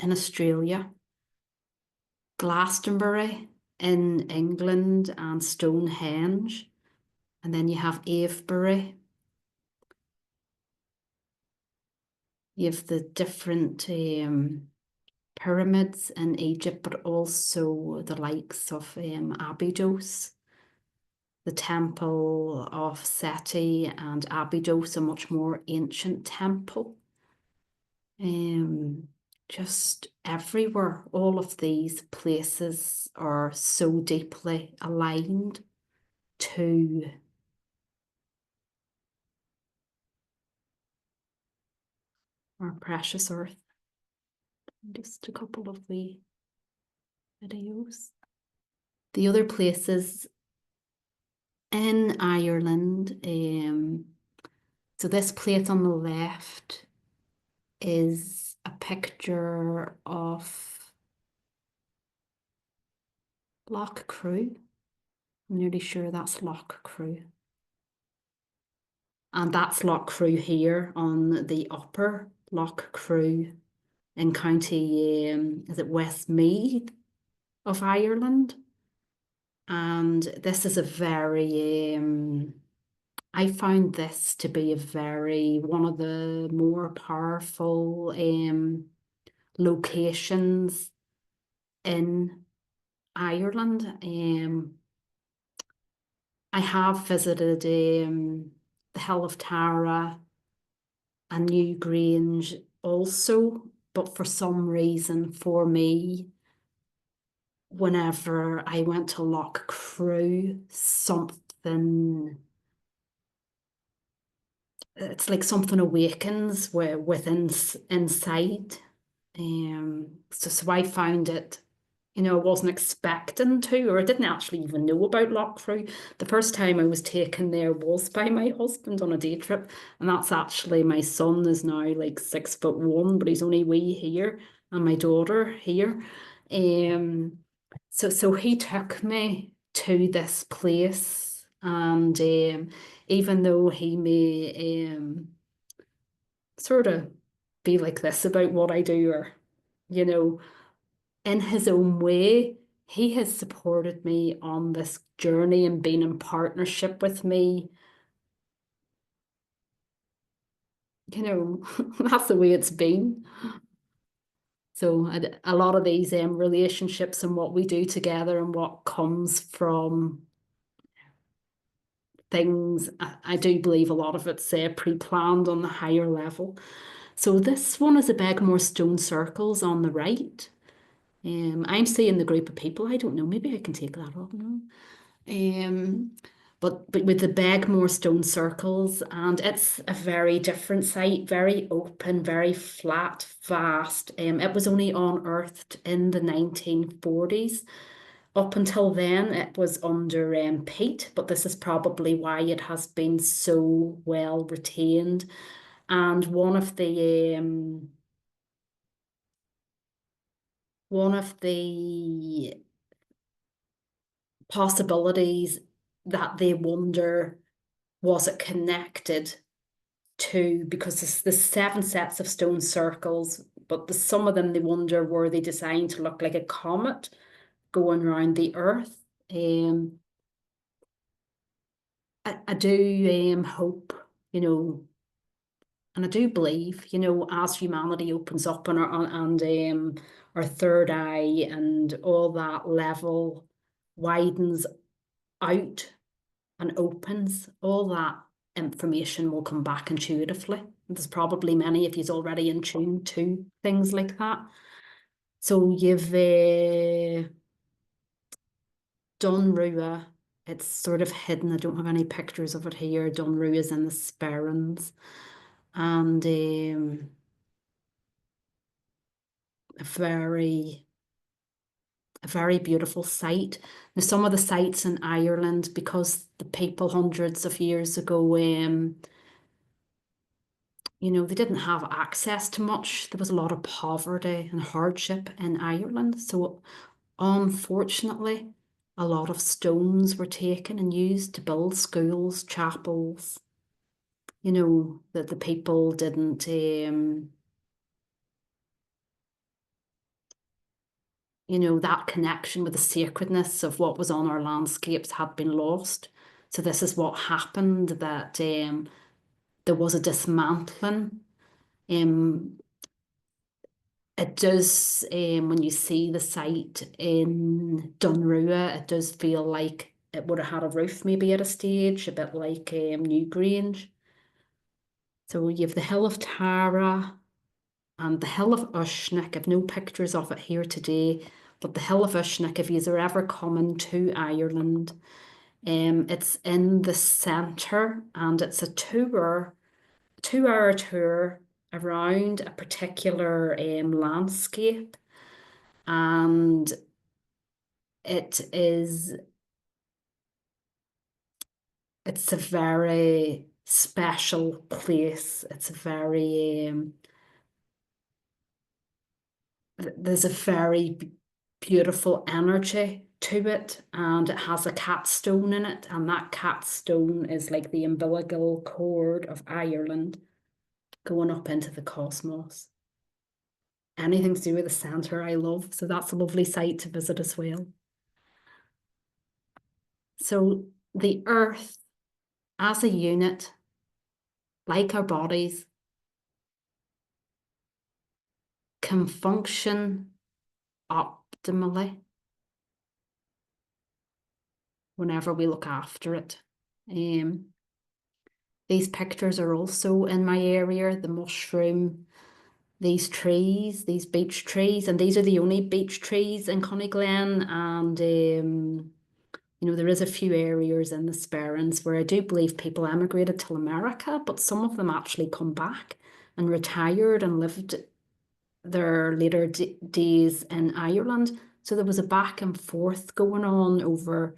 in Australia, Glastonbury in England and Stonehenge. And then you have Avebury. You have the different pyramids in Egypt, but also the likes of Abydos, the temple of Seti and Abydos, a much more ancient temple. Just everywhere, all of these places are so deeply aligned to our precious earth. Just a couple of the videos. The other places in Ireland, so this plate on the left is a picture of Loch Crew. I'm nearly sure that's Loch Crew. And that's Loch Crew here on the upper Loch Crew in County, is it Westmeath of Ireland? And this is a very, I found this to be one of the more powerful locations in Ireland. I have visited the Hill of Tara and Newgrange also, but for some reason for me, whenever I went to Loch Crew, it's like something awakens within inside. So I found it, I wasn't expecting to, or I didn't actually even know about Loughrea. The first time I was taken there was by my husband on a day trip, and that's actually my son is now like 6'1", but he's only wee here, and my daughter here. Um, so he took me to this place, and even though he may sort of be like this about what I do, or you know in his own way, he has supported me on this journey and been in partnership with me. That's the way it's been. So a lot of these relationships and what we do together and what comes from things, I do believe a lot of it's pre-planned on the higher level. So this one is a Begmore Stone Circles on the right. I'm seeing the group of people. I don't know. Maybe I can take that off now. Um, but with the Begmore Stone Circles, and it's a very different site, very open, very flat, vast. It was only unearthed in the 1940s. Up until then, it was under peat, but this is probably why it has been so well retained. And one of the possibilities that they wonder, was it connected to, because there's 7 sets of stone circles, but some of them they wonder, were they designed to look like a comet going around the earth? I do hope, you know, and I do believe, as humanity opens up our third eye and all that level widens out and opens, all that information will come back intuitively. There's probably many of you already in tune to things like that. So you've Dunrua, it's sort of hidden. I don't have any pictures of it here. Dunrua is in the Sperrins. And a very a very beautiful site. Now, some of the sites in Ireland, because the people hundreds of years ago, they didn't have access to much. There was a lot of poverty and hardship in Ireland. So, unfortunately, a lot of stones were taken and used to build schools, chapels, that the people didn't, that connection with the sacredness of what was on our landscapes had been lost. So this is what happened, that there was a dismantling. Um, it does, when you see the site in Dunrua, it does feel like it would have had a roof maybe at a stage, a bit like Newgrange. So you have the Hill of Tara and the Hill of Ushnick. I've no pictures of it here today, but the Hill of Ushnick, if you're ever coming to Ireland, it's in the centre and it's a 2 hour tour around a particular landscape. And it is, it's a very special place. It's a very, there's a very beautiful energy to it, and it has a capstone in it, and that capstone is like the umbilical cord of Ireland going up into the cosmos. Anything to do with the centre, I love. So that's a lovely site to visit as well. So the earth as a unit, like our bodies, can function optimally whenever we look after it. These pictures are also in my area, the mushroom, these trees, these beech trees, and these are the only beech trees in Glen. And there is a few areas in the Sperrins where I do believe people emigrated to America, but some of them actually come back and retired and lived their later days in Ireland. So there was a back and forth going on over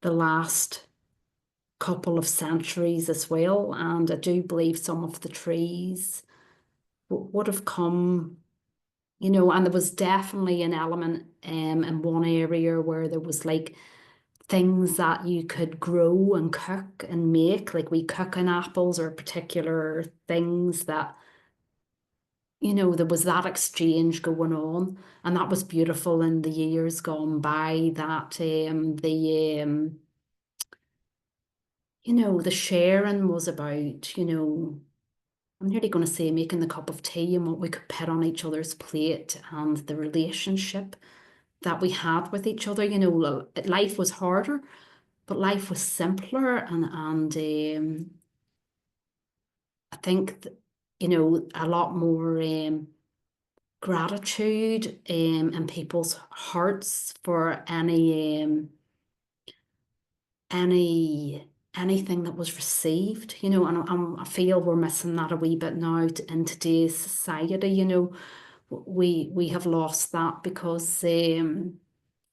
the last couple of centuries as well. And I do believe some of the trees would have come, and there was definitely an element in one area where there was like things that you could grow and cook and make, like we cooking apples or particular things that, there was that exchange going on. And that was beautiful in the years gone by, that the sharing was about, I'm nearly going to say making the cup of tea and what we could put on each other's plate and the relationship that we had with each other. Life was harder, but life was simpler, and I think a lot more gratitude in people's hearts for anything that was received, and I feel we're missing that a wee bit now in today's society. We have lost that because there's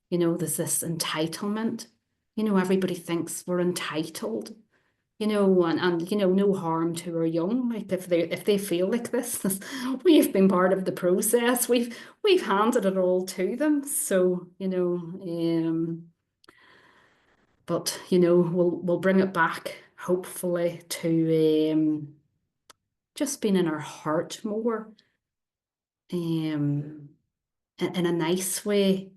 this entitlement. Everybody thinks we're entitled. And no harm to our young. Like if they feel like this, we've been part of the process. We've handed it all to them. So, but we'll bring it back hopefully to just being in our heart more, in a nice way.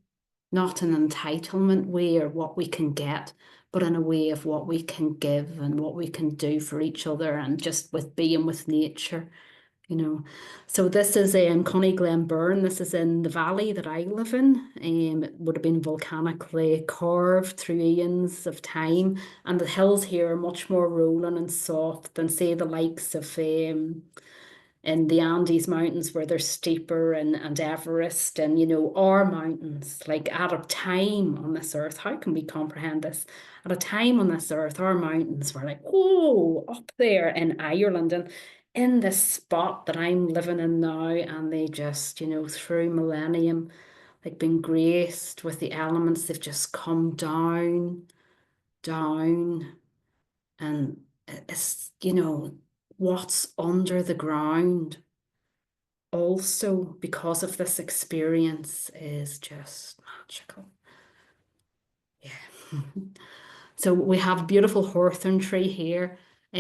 not an entitlement way or what we can get, but in a way of what we can give and what we can do for each other and just with being with nature, you know. So this is in Connie Glenburn. This is in the valley that I live in. It would have been volcanically carved through eons of time, and the hills here are much more rolling and soft than say the likes of in the Andes Mountains where they're steeper and Everest and our mountains, like at a time on this earth, how can we comprehend this? At a time on this earth, our mountains were like, whoa, up there in Ireland and in this spot that I'm living in now, and they just, through millennium, like been graced with the elements, they've just come down, down, and it's, what's under the ground also because of this experience is just magical. Yeah. So we have a beautiful hawthorn tree here. I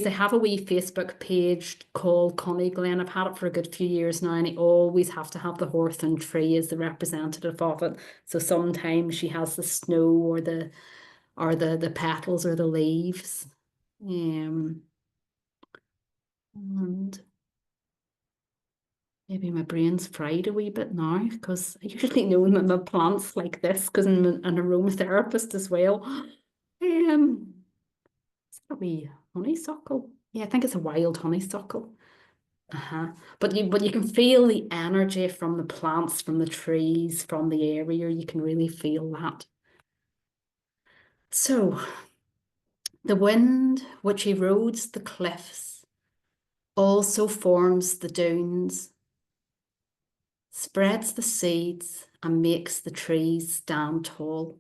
have a wee Facebook page called Connie Glen. I've had it for a good few years now, and I always have to have the hawthorn tree as the representative of it. So sometimes she has the snow or the petals or the leaves. And maybe my brain's fried a wee bit now because I usually know that the plants like this because I'm an aromatherapist as well. Is that a wee honeysuckle? Yeah, I think it's a wild honeysuckle. Uh-huh. But you can feel the energy from the plants, from the trees, from the area. You can really feel that. So the wind which erodes the cliffs also forms the dunes, spreads the seeds, and makes the trees stand tall.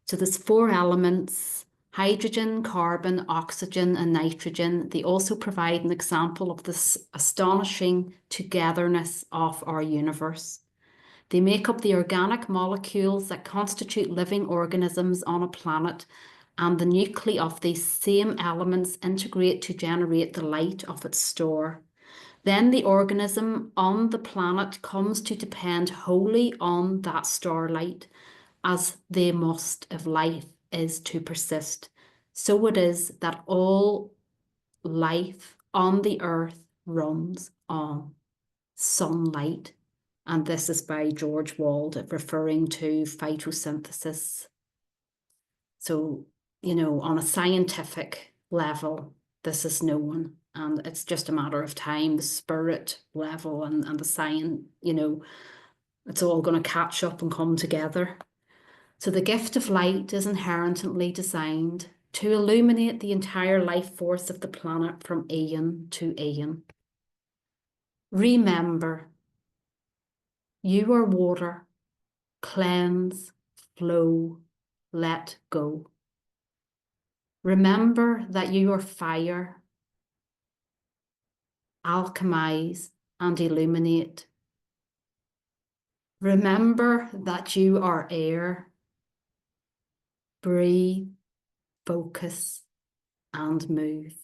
So there's four elements: hydrogen, carbon, oxygen, and nitrogen. They also provide an example of this astonishing togetherness of our universe. They make up the organic molecules that constitute living organisms on a planet, and the nuclei of these same elements integrate to generate the light of its store. Then the organism on the planet comes to depend wholly on that starlight, as they must if life is to persist. So it is that all life on the earth runs on sunlight. And this is by George Wald, referring to photosynthesis. So, on a scientific level, this is known. And it's just a matter of time, the spirit level and the science, it's all going to catch up and come together. So the gift of light is inherently designed to illuminate the entire life force of the planet from eon to eon. Remember, you are water, cleanse, flow, let go. Remember that you are fire, alchemize and illuminate. Remember that you are air, breathe, focus and move.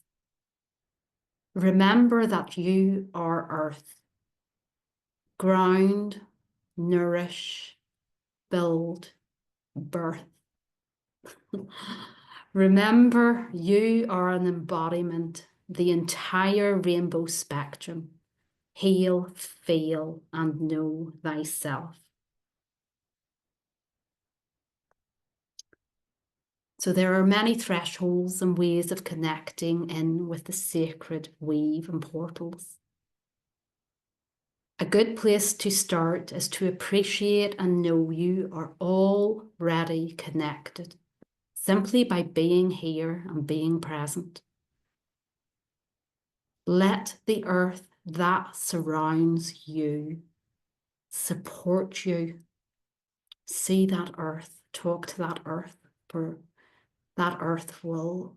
Remember that you are earth, ground, nourish, build, birth. Remember you are an embodiment, the entire rainbow spectrum. Heal, feel, and know thyself. So there are many thresholds and ways of connecting in with the sacred weave and portals. A good place to start is to appreciate and know you are already connected, simply by being here and being present. Let the earth that surrounds you support you. See that earth, talk to that earth, for that earth will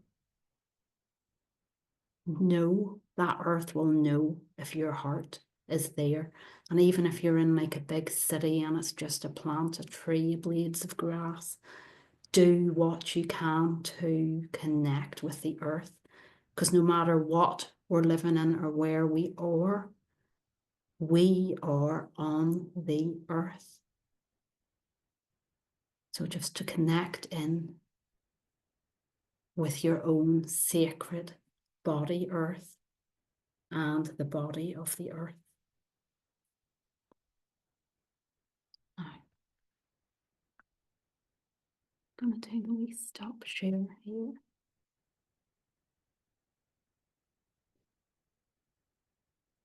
know, that earth will know if your heart is there. And even if you're in like a big city and it's just a plant, a tree, blades of grass, do what you can to connect with the earth. Because no matter what we're living in or where we are on the earth. So just to connect in with your own sacred body, earth, and the body of the earth. Now, I'm going to take a wee stop share here.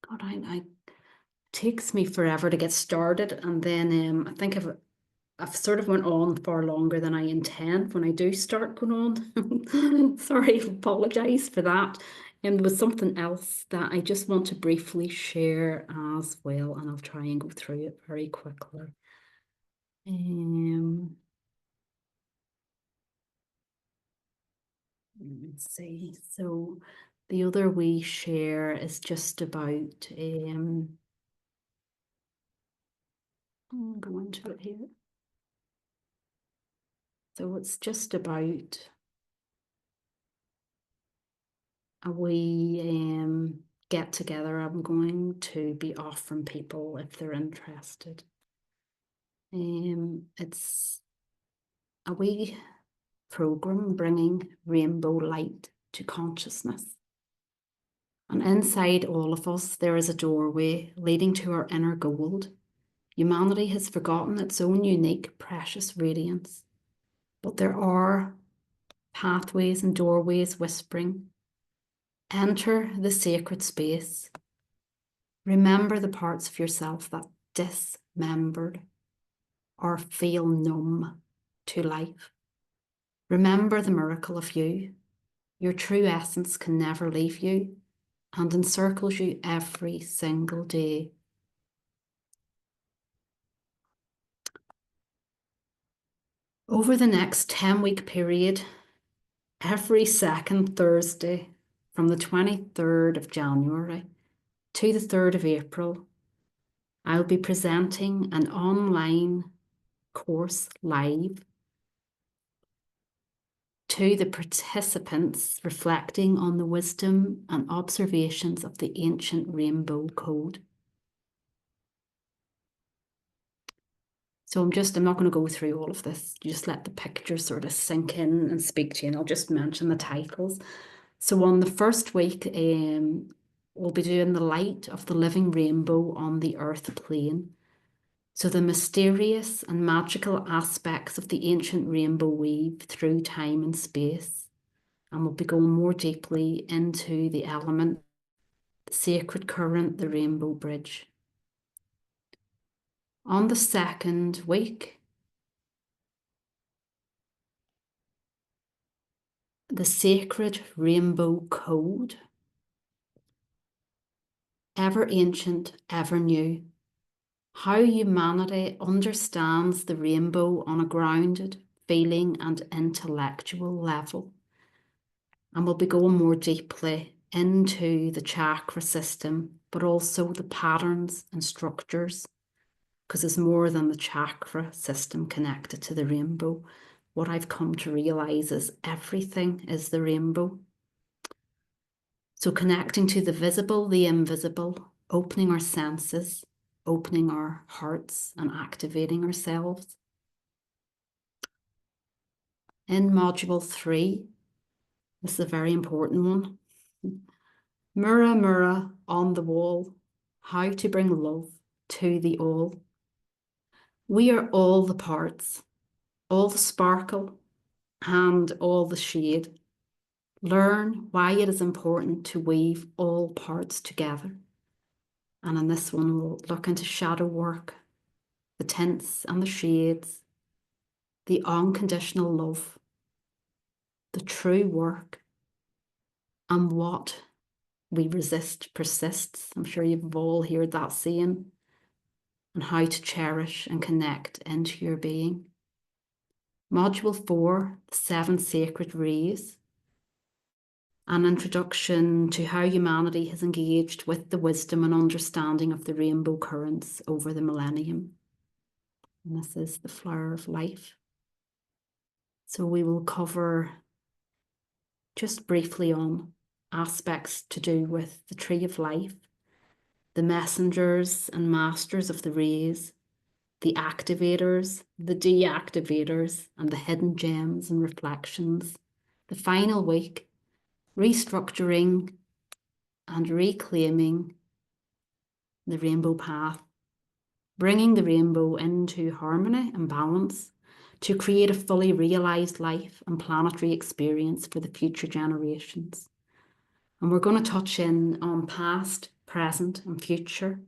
God, it takes me forever to get started, and then I think I've sort of went on far longer than I intend when I do start going on. Sorry, apologise for that. And there was something else that I just want to briefly share as well, and I'll try and go through it very quickly. Let me see. So the other we share is just about I'll go into it here. So it's just about a wee get together I'm going to be offering people if they're interested. It's a wee program bringing rainbow light to consciousness. And inside all of us, there is a doorway leading to our inner gold. Humanity has forgotten its own unique, precious radiance. But there are pathways and doorways whispering, enter the sacred space. Remember the parts of yourself that dismembered or feel numb to life. Remember the miracle of you. Your true essence can never leave you and encircles you every single day. Over the next 10-week period, every second Thursday from the 23rd of January to the 3rd of April, I'll be presenting an online course live to the participants, reflecting on the wisdom and observations of the ancient rainbow code. So I'm not going to go through all of this. Just let the pictures sort of sink in and speak to you, and I'll just mention the titles. So on the first week, we'll be doing the light of the living rainbow on the earth plane. So the mysterious and magical aspects of the ancient rainbow weave through time and space. And we'll be going more deeply into the element, the sacred current, the rainbow bridge. On the second week, the sacred rainbow code, ever ancient, ever new. How humanity understands the rainbow on a grounded, feeling and intellectual level. And we'll be going more deeply into the chakra system, but also the patterns and structures, because there's more than the chakra system connected to the rainbow. What I've come to realize is everything is the rainbow. So connecting to the visible, the invisible, opening our senses, opening our hearts and activating ourselves. In module 3, this is a very important one. Mirror, mirror on the wall, how to bring love to the all. We are all the parts, all the sparkle and all the shade. Learn why it is important to weave all parts together. And in this one, we'll look into shadow work, the tints and the shades, the unconditional love, the true work, and what we resist persists. I'm sure you've all heard that saying, and how to cherish and connect into your being. Module 4, the 7 sacred rays, an introduction to how humanity has engaged with the wisdom and understanding of the rainbow currents over the millennium. And this is the flower of life. So we will cover just briefly on aspects to do with the tree of life, the messengers and masters of the rays, the activators, the deactivators, and the hidden gems and reflections. The final week, restructuring and reclaiming the rainbow path, bringing the rainbow into harmony and balance to create a fully realised life and planetary experience for the future generations. And we're going to touch in on past, present, and future.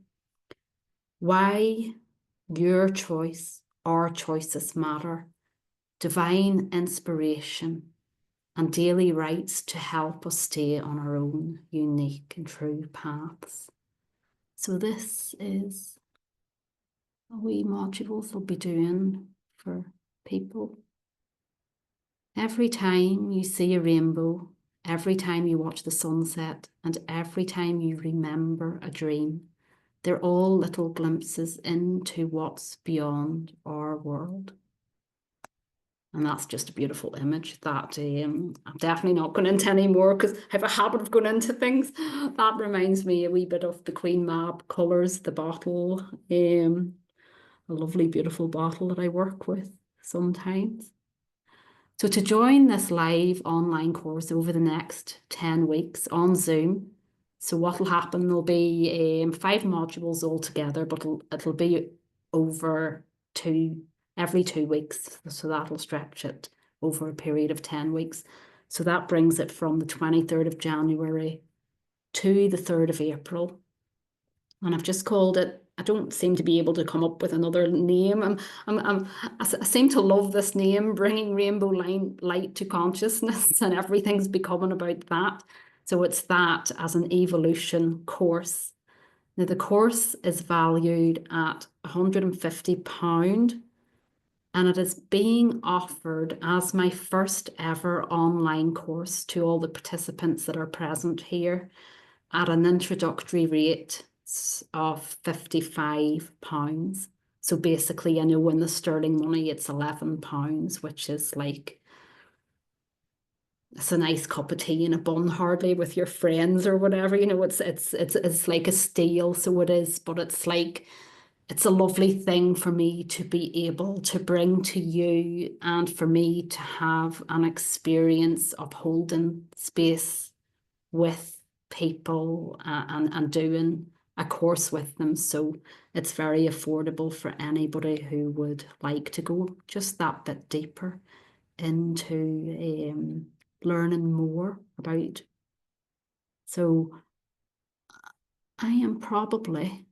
Why your choice, our choices matter, divine inspiration, and daily rites to help us stay on our own unique and true paths. So this is a wee modules I'll be doing for people. Every time you see a rainbow, every time you watch the sunset, and every time you remember a dream, they're all little glimpses into what's beyond our world. And that's just a beautiful image that I'm definitely not going into anymore because I have a habit of going into things. That reminds me a wee bit of the Queen Mab colours, the bottle, a lovely, beautiful bottle that I work with sometimes. So to join this live online course over the next 10 weeks on Zoom, so what will happen, there'll be 5 modules altogether, but it'll be over every 2 weeks. So that'll stretch it over a period of 10 weeks. So that brings it from the 23rd of January to the 3rd of April. And I've just called it, I don't seem to be able to come up with another name. I seem to love this name, bringing rainbow light to consciousness, and everything's becoming about that. So it's that as an evolution course. Now the course is valued at £150, and it is being offered as my first ever online course to all the participants that are present here at an introductory rate of £55. So basically, I know in the sterling money, it's £11, which is like, it's a nice cup of tea and a bun hardly with your friends or whatever, you know, it's like a steal. So it is, but it's like, it's a lovely thing for me to be able to bring to you and for me to have an experience of holding space with people and doing a course with them. So it's very affordable for anybody who would like to go just that bit deeper into learning more about. So I am probably,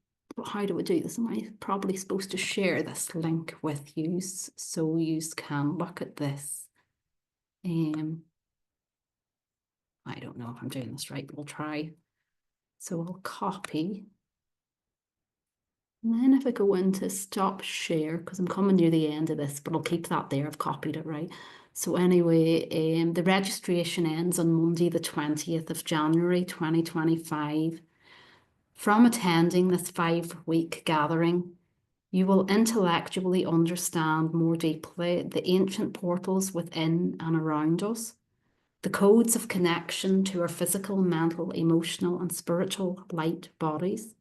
how do we do this? Am I probably supposed to share this link with you so you can look at this? I don't know if I'm doing this right, but we'll try. So I'll copy. And then if I go into stop share, because I'm coming near the end of this, but I'll keep that there, I've copied it right. So anyway, the registration ends on Monday, the 20th of January, 2025. From attending this 5-week gathering, you will intellectually understand more deeply the ancient portals within and around us, the codes of connection to our physical, mental, emotional, and spiritual light bodies.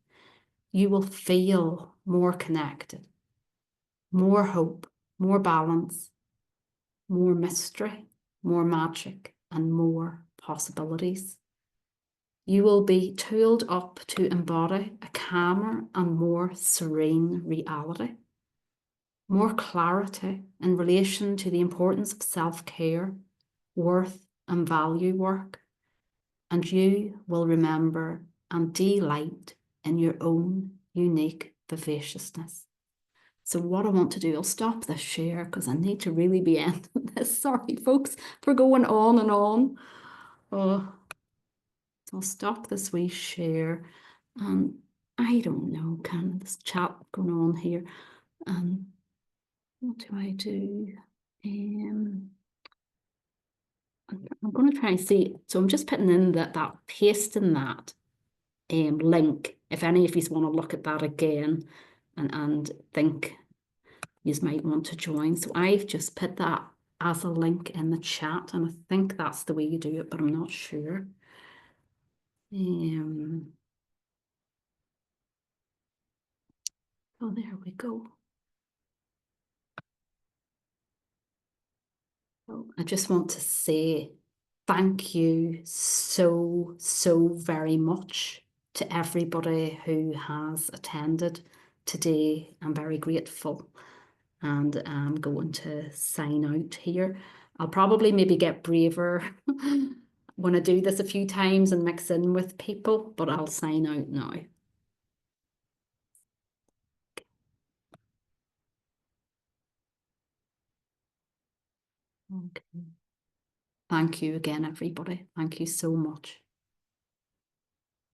You will feel more connected, more hope, more balance, more mystery, more magic, and more possibilities. You will be tooled up to embody a calmer and more serene reality, more clarity in relation to the importance of self-care, worth, and value work, and you will remember and delight in your own unique vivaciousness. So what I want to do, I'll stop this share because I need to really be ending this. Sorry, folks, for going on and on. So I'll stop this wee share. And I don't know, kind of this chat going on here. What do I do? I'm going to try and see. So I'm just putting in that pasting that link. If any of you want to look at that again and think you might want to join. So I've just put that as a link in the chat, and I think that's the way you do it, but I'm not sure. Oh, there we go. I just want to say thank you so, so very much to everybody who has attended today. I'm very grateful, and I'm going to sign out here. I'll probably maybe get braver when I do this a few times and mix in with people, but I'll sign out now. Okay. Thank you again, everybody. Thank you so much.